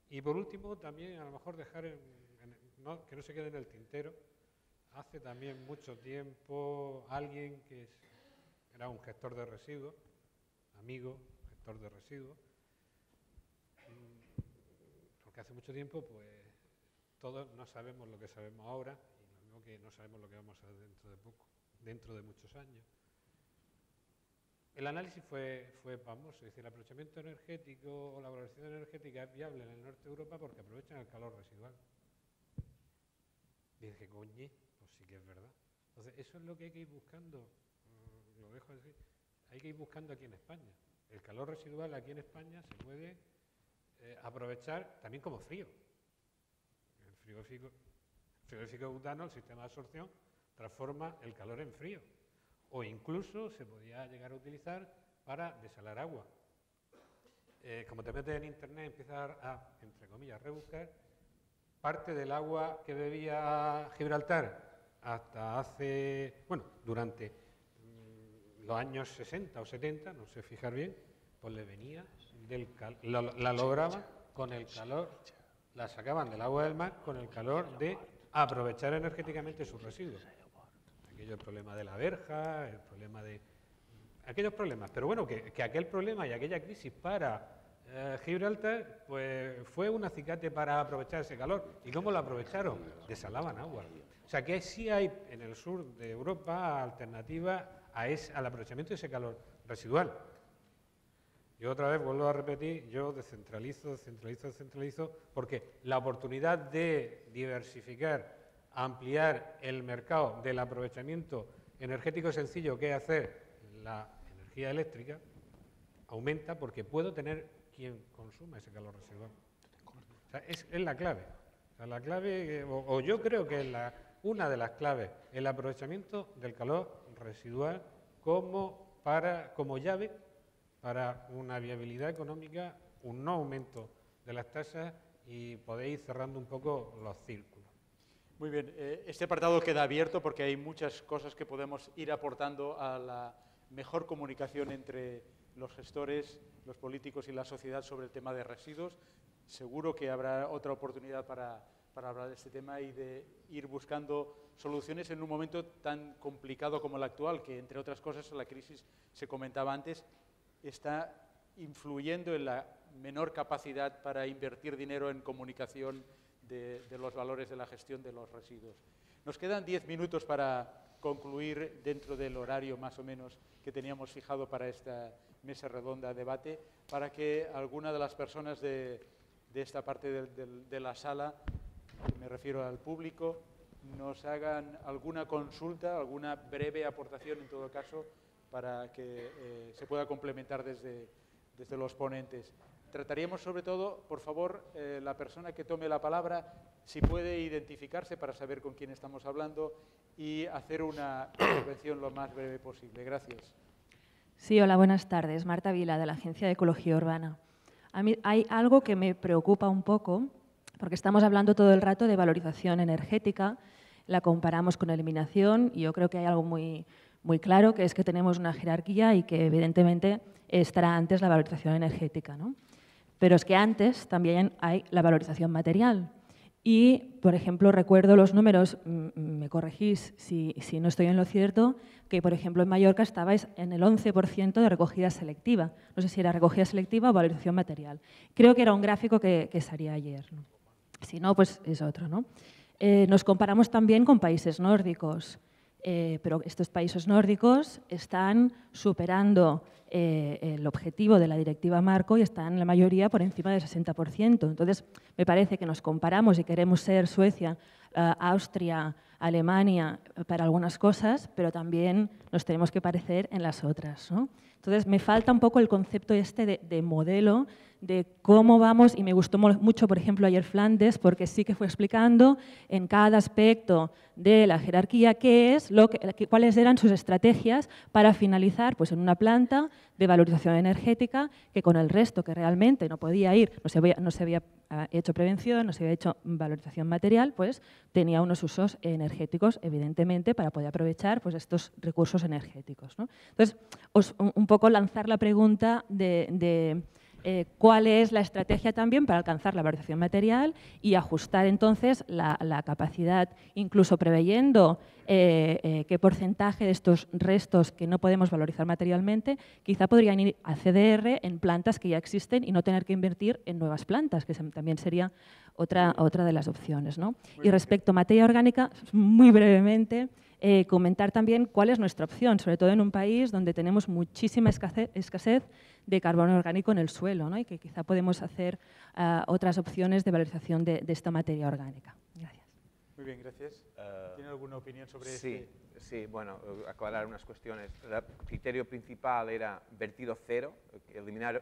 [SPEAKER 5] Y por último, también a lo mejor dejar que no se quede en el tintero. Hace también mucho tiempo alguien que era un gestor de residuos, amigo, gestor de residuos, porque hace mucho tiempo pues todos no sabemos lo que sabemos ahora y lo mismo que no sabemos lo que vamos a saber dentro de muchos años. El análisis fue famoso, es decir, el aprovechamiento energético o la valorización energética es viable en el norte de Europa porque aprovechan el calor residual. Y dije, coñe, pues sí que es verdad. Entonces, eso es lo que hay que ir buscando, lo dejo así, hay que ir buscando aquí en España. El calor residual aquí en España se puede aprovechar también como frío. El frigorífico butano, el sistema de absorción, transforma el calor en frío. O incluso se podía llegar a utilizar para desalar agua. Como te metes en internet, empiezas a, entre comillas, rebuscar, parte del agua que bebía Gibraltar hasta durante los años 60 o 70, no sé fijar bien, pues le venía la lograban con el calor, la sacaban del agua del mar con el calor de aprovechar energéticamente sus residuos. Aquello, el problema de la verja, el problema de aquellos problemas, pero bueno, que aquel problema y aquella crisis para Gibraltar, pues fue un acicate para aprovechar ese calor. ¿Y cómo lo aprovecharon? Desalaban agua. O sea que sí hay en el sur de Europa alternativas al aprovechamiento de ese calor residual. Yo otra vez vuelvo a repetir, yo descentralizo, porque la oportunidad de diversificar, ampliar el mercado del aprovechamiento energético sencillo que es hacer la energía eléctrica, aumenta porque puedo tener quien consuma ese calor residual. O sea, es la clave. O sea, la clave, o yo creo que es una de las claves, el aprovechamiento del calor residual como llave para una viabilidad económica, un no aumento de las tasas y podéis ir cerrando un poco los círculos.
[SPEAKER 1] Muy bien, este apartado queda abierto porque hay muchas cosas que podemos ir aportando a la mejor comunicación entre los gestores, los políticos y la sociedad sobre el tema de residuos. Seguro que habrá otra oportunidad para hablar de este tema y de ir buscando soluciones en un momento tan complicado como el actual, que entre otras cosas la crisis, se comentaba antes, está influyendo en la menor capacidad para invertir dinero en comunicación de los valores de la gestión de los residuos. Nos quedan 10 minutos para concluir dentro del horario más o menos que teníamos fijado para esta mesa redonda debate, para que alguna de las personas de esta parte de la sala, me refiero al público, nos hagan alguna consulta, alguna breve aportación en todo caso, para que se pueda complementar desde desde los ponentes. Trataríamos sobre todo, por favor, la persona que tome la palabra, si puede identificarse para saber con quién estamos hablando y hacer una intervención lo más breve posible. Gracias.
[SPEAKER 7] Sí, hola, buenas tardes. Marta Vila, de la Agencia de Ecología Urbana. A mí hay algo que me preocupa un poco, porque estamos hablando todo el rato de valorización energética, la comparamos con eliminación y yo creo que hay algo muy claro, que es que tenemos una jerarquía y que evidentemente estará antes la valorización energética, ¿no? Pero es que antes también hay la valorización material. Y, por ejemplo, recuerdo los números, me corregís si no estoy en lo cierto, que, por ejemplo, en Mallorca estabais en el 11% de recogida selectiva. No sé si era recogida selectiva o valorización material. Creo que era un gráfico que salía ayer, ¿no? Si no, pues es otro, ¿no? Nos comparamos también con países nórdicos, pero estos países nórdicos están superando el objetivo de la directiva marco y están la mayoría por encima del 60%. Entonces, me parece que nos comparamos y queremos ser Suecia, Austria, Alemania para algunas cosas, pero también nos tenemos que parecer en las otras, ¿no? Entonces, me falta un poco el concepto este de modelo, de cómo vamos, y me gustó mucho, por ejemplo, ayer Flandes, porque sí que fue explicando en cada aspecto de la jerarquía cuáles eran sus estrategias para finalizar pues, en una planta de valorización energética que con el resto que realmente no podía ir, no se había hecho prevención, no se había hecho valorización material, pues tenía unos usos energéticos, evidentemente, para poder aprovechar pues, estos recursos energéticos, ¿no? Entonces, un poco lanzar la pregunta de cuál es la estrategia también para alcanzar la valorización material y ajustar entonces la capacidad, incluso preveyendo qué porcentaje de estos restos que no podemos valorizar materialmente quizá podrían ir a CDR en plantas que ya existen y no tener que invertir en nuevas plantas, que también sería otra de las opciones, ¿no? Y respecto a materia orgánica, muy brevemente, comentar también cuál es nuestra opción, sobre todo en un país donde tenemos muchísima escasez de carbono orgánico en el suelo, ¿no? Y que quizá podemos hacer otras opciones de valorización de esta materia orgánica. Gracias.
[SPEAKER 1] Muy bien, gracias. ¿Tiene alguna opinión sobre
[SPEAKER 2] sí, Sí, bueno, aclarar unas cuestiones. El criterio principal era vertido cero, eliminar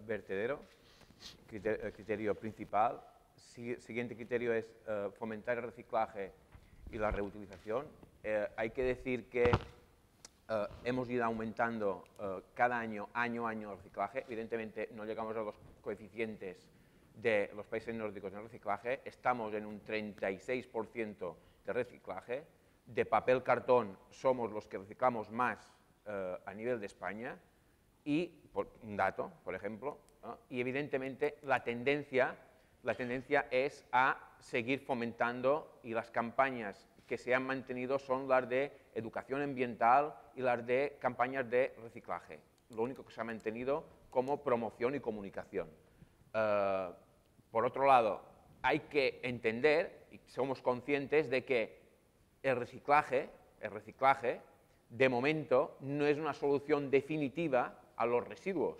[SPEAKER 2] vertedero, criterio principal. Siguiente criterio es fomentar el reciclaje y la reutilización. Hay que decir que hemos ido aumentando cada año el reciclaje. Evidentemente no llegamos a los coeficientes de los países nórdicos en el reciclaje. Estamos en un 36% de reciclaje. De papel cartón somos los que reciclamos más a nivel de España. Y, un dato, por ejemplo, ¿no? Y evidentemente la tendencia es a seguir fomentando, y las campañas que se han mantenido son las de educación ambiental y las de campañas de reciclaje. Lo único que se ha mantenido como promoción y comunicación. Por otro lado, hay que entender, y somos conscientes de que el reciclaje, de momento, no es una solución definitiva a los residuos.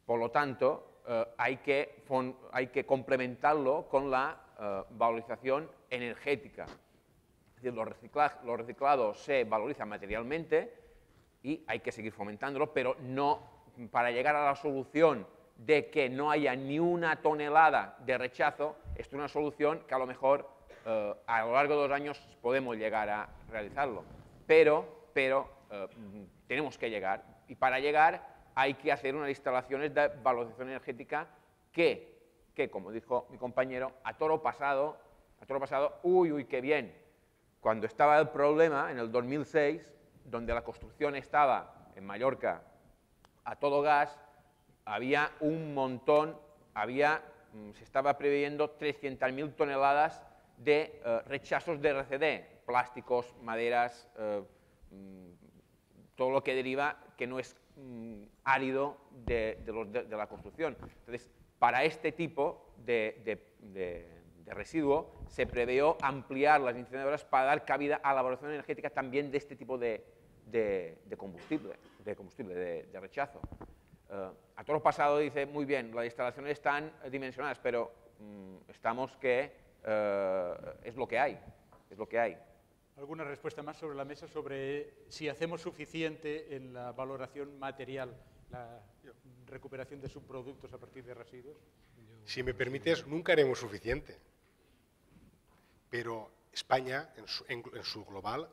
[SPEAKER 2] Por lo tanto, hay que complementarlo con la valorización energética. Es decir, lo reciclado se valoriza materialmente y hay que seguir fomentándolo, pero no para llegar a la solución de que no haya ni una tonelada de rechazo. Esto es una solución que a lo mejor a lo largo de los años podemos llegar a realizarlo, pero tenemos que llegar, y para llegar hay que hacer unas instalaciones de valorización energética que como dijo mi compañero, a toro pasado, uy, qué bien. Cuando estaba el problema, en el 2006, donde la construcción estaba en Mallorca a todo gas, había un montón, se estaba previendo 300.000 toneladas de rechazos de RCD, plásticos, maderas, todo lo que deriva que no es árido de la construcción. Entonces, para este tipo de residuo se previó ampliar las incineradoras para dar cabida a la valoración energética también de este tipo de combustible, de rechazo. A toro pasado dice, muy bien, las instalaciones están dimensionadas, pero estamos que es lo que hay,
[SPEAKER 1] ¿Alguna respuesta más sobre la mesa sobre si hacemos suficiente en la valoración material la recuperación de subproductos a partir de residuos?
[SPEAKER 3] Si me permites, nunca haremos suficiente. Pero España, en su global,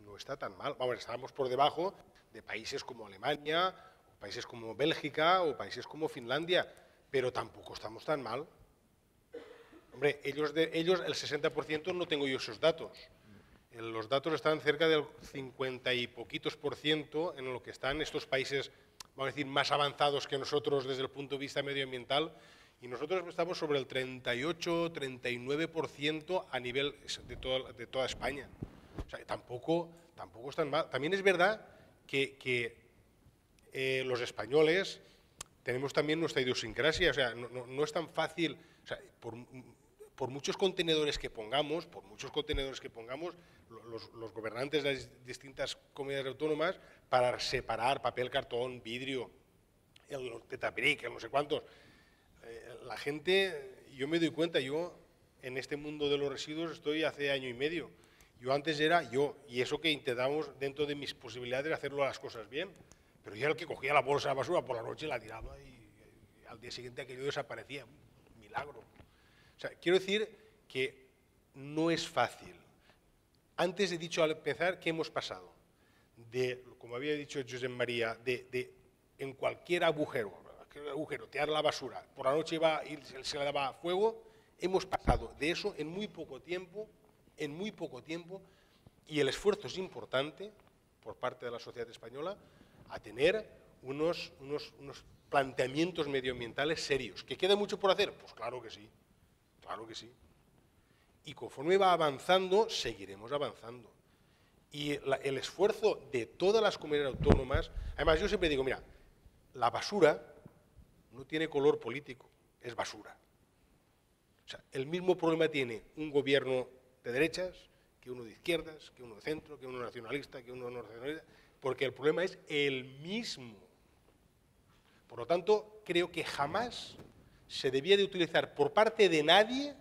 [SPEAKER 3] no está tan mal. Vamos, estamos por debajo de países como Alemania, o países como Bélgica, o países como Finlandia, pero tampoco estamos tan mal. Hombre, ellos el 60% no tengo yo esos datos. Los datos están cerca del 50 y poquitos % en lo que están estos países, vamos a decir, más avanzados que nosotros desde el punto de vista medioambiental, y nosotros estamos sobre el 38-39% a nivel de toda España. O sea, tampoco están mal. También es verdad que los españoles tenemos también nuestra idiosincrasia, o sea, no es tan fácil, o sea, por muchos contenedores que pongamos, los gobernantes de las distintas comunidades autónomas, para separar papel, cartón, vidrio, el tetabric, no sé cuántos, la gente, yo me doy cuenta, yo en este mundo de los residuos estoy hace año y medio. Yo antes era yo, y eso que intentamos dentro de mis posibilidades de hacerlo las cosas bien, pero yo era el que cogía la bolsa de basura por la noche, la tiraba y al día siguiente aquello desaparecía. Un milagro. O sea, quiero decir que no es fácil. Antes he dicho al empezar que hemos pasado de, como había dicho Josep María, de en cualquier agujero, tirar la basura, por la noche iba y se le daba fuego, hemos pasado de eso en muy poco tiempo, y el esfuerzo es importante por parte de la sociedad española a tener unos planteamientos medioambientales serios. ¿Que queda mucho por hacer? Pues claro que sí, claro que sí. Y conforme va avanzando, seguiremos avanzando. Y el esfuerzo de todas las comunidades autónomas, además yo siempre digo, mira, la basura no tiene color político, es basura. O sea, el mismo problema tiene un gobierno de derechas, que uno de izquierdas, que uno de centro, que uno nacionalista, que uno no nacionalista, porque el problema es el mismo. Por lo tanto, creo que jamás se debía de utilizar por parte de nadie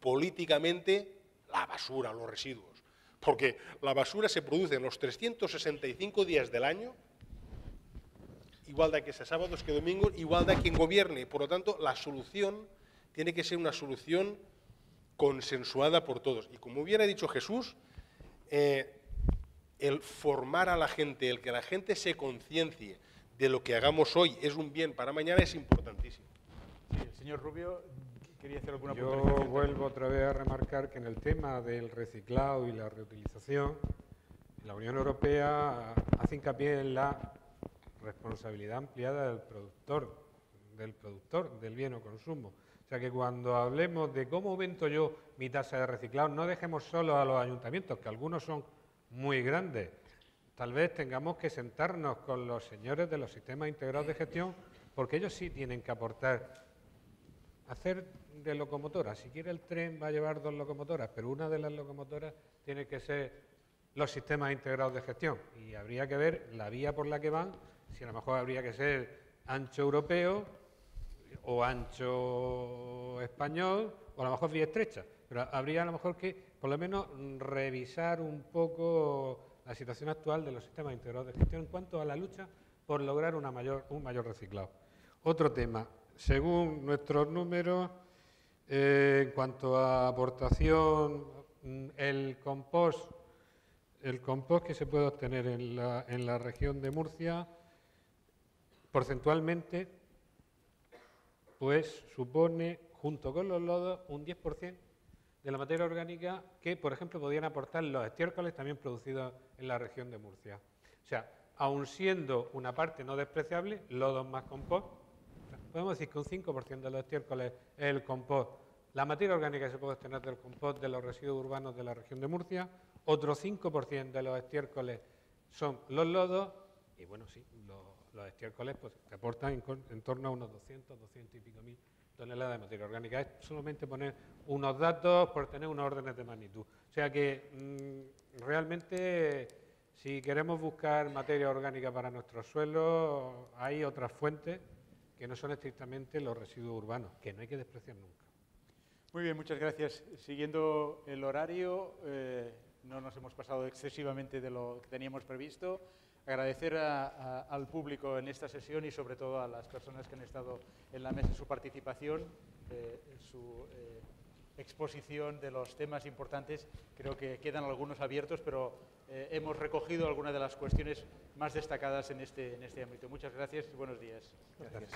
[SPEAKER 3] políticamente la basura, los residuos. Porque la basura se produce en los 365 días del año, igual de que sea sábados que domingos, igual de quien gobierne. Por lo tanto, la solución tiene que ser una solución consensuada por todos. Y como hubiera dicho Jesús, el formar a la gente, el que la gente se conciencie de lo que hagamos hoy es un bien para mañana es importantísimo.
[SPEAKER 1] Sí, el señor Rubio quería hacer alguna
[SPEAKER 5] Yo
[SPEAKER 1] puntualización.
[SPEAKER 5] vuelvo otra vez a remarcar que en el tema del reciclado y la reutilización, la Unión Europea hace hincapié en la responsabilidad ampliada del bien o consumo. O sea que cuando hablemos de cómo aumento yo mi tasa de reciclado, no dejemos solo a los ayuntamientos, que algunos son muy grandes. Tal vez tengamos que sentarnos con los señores de los sistemas integrados de gestión, porque ellos sí tienen que aportar, hacer de locomotoras. Si quiere el tren va a llevar 2 locomotoras, pero una de las locomotoras tiene que ser los sistemas integrados de gestión. Y habría que ver la vía por la que van, si a lo mejor habría que ser ancho europeo o ancho español, o a lo mejor vía estrecha. Pero habría a lo mejor que, por lo menos, revisar un poco la situación actual de los sistemas integrados de gestión en cuanto a la lucha por lograr un mayor reciclado. Otro tema, según nuestros números, en cuanto a aportación, el compost que se puede obtener en la región de Murcia, porcentualmente, pues supone, junto con los lodos, un 10% de la materia orgánica que, por ejemplo, podían aportar los estiércoles también producidos en la región de Murcia. O sea, aun siendo una parte no despreciable, lodos más compost, podemos decir que un 5% de los estiércoles es el compost. La materia orgánica que se puede obtener del compost de los residuos urbanos de la región de Murcia, otro 5% de los estiércoles son los lodos, y bueno, sí, los estiércoles pues, te aportan en torno a unos 200 y pico mil toneladas de materia orgánica. Es solamente poner unos datos por tener unos órdenes de magnitud. O sea que realmente, si queremos buscar materia orgánica para nuestros suelos, hay otras fuentes que no son estrictamente los residuos urbanos, que no hay que despreciar nunca.
[SPEAKER 1] Muy bien, muchas gracias. Siguiendo el horario, no nos hemos pasado excesivamente de lo que teníamos previsto. Agradecer al público en esta sesión y sobre todo a las personas que han estado en la mesa su participación, su exposición de los temas importantes. Creo que quedan algunos abiertos, pero hemos recogido algunas de las cuestiones más destacadas en este ámbito. Muchas gracias y buenos días.
[SPEAKER 3] Gracias.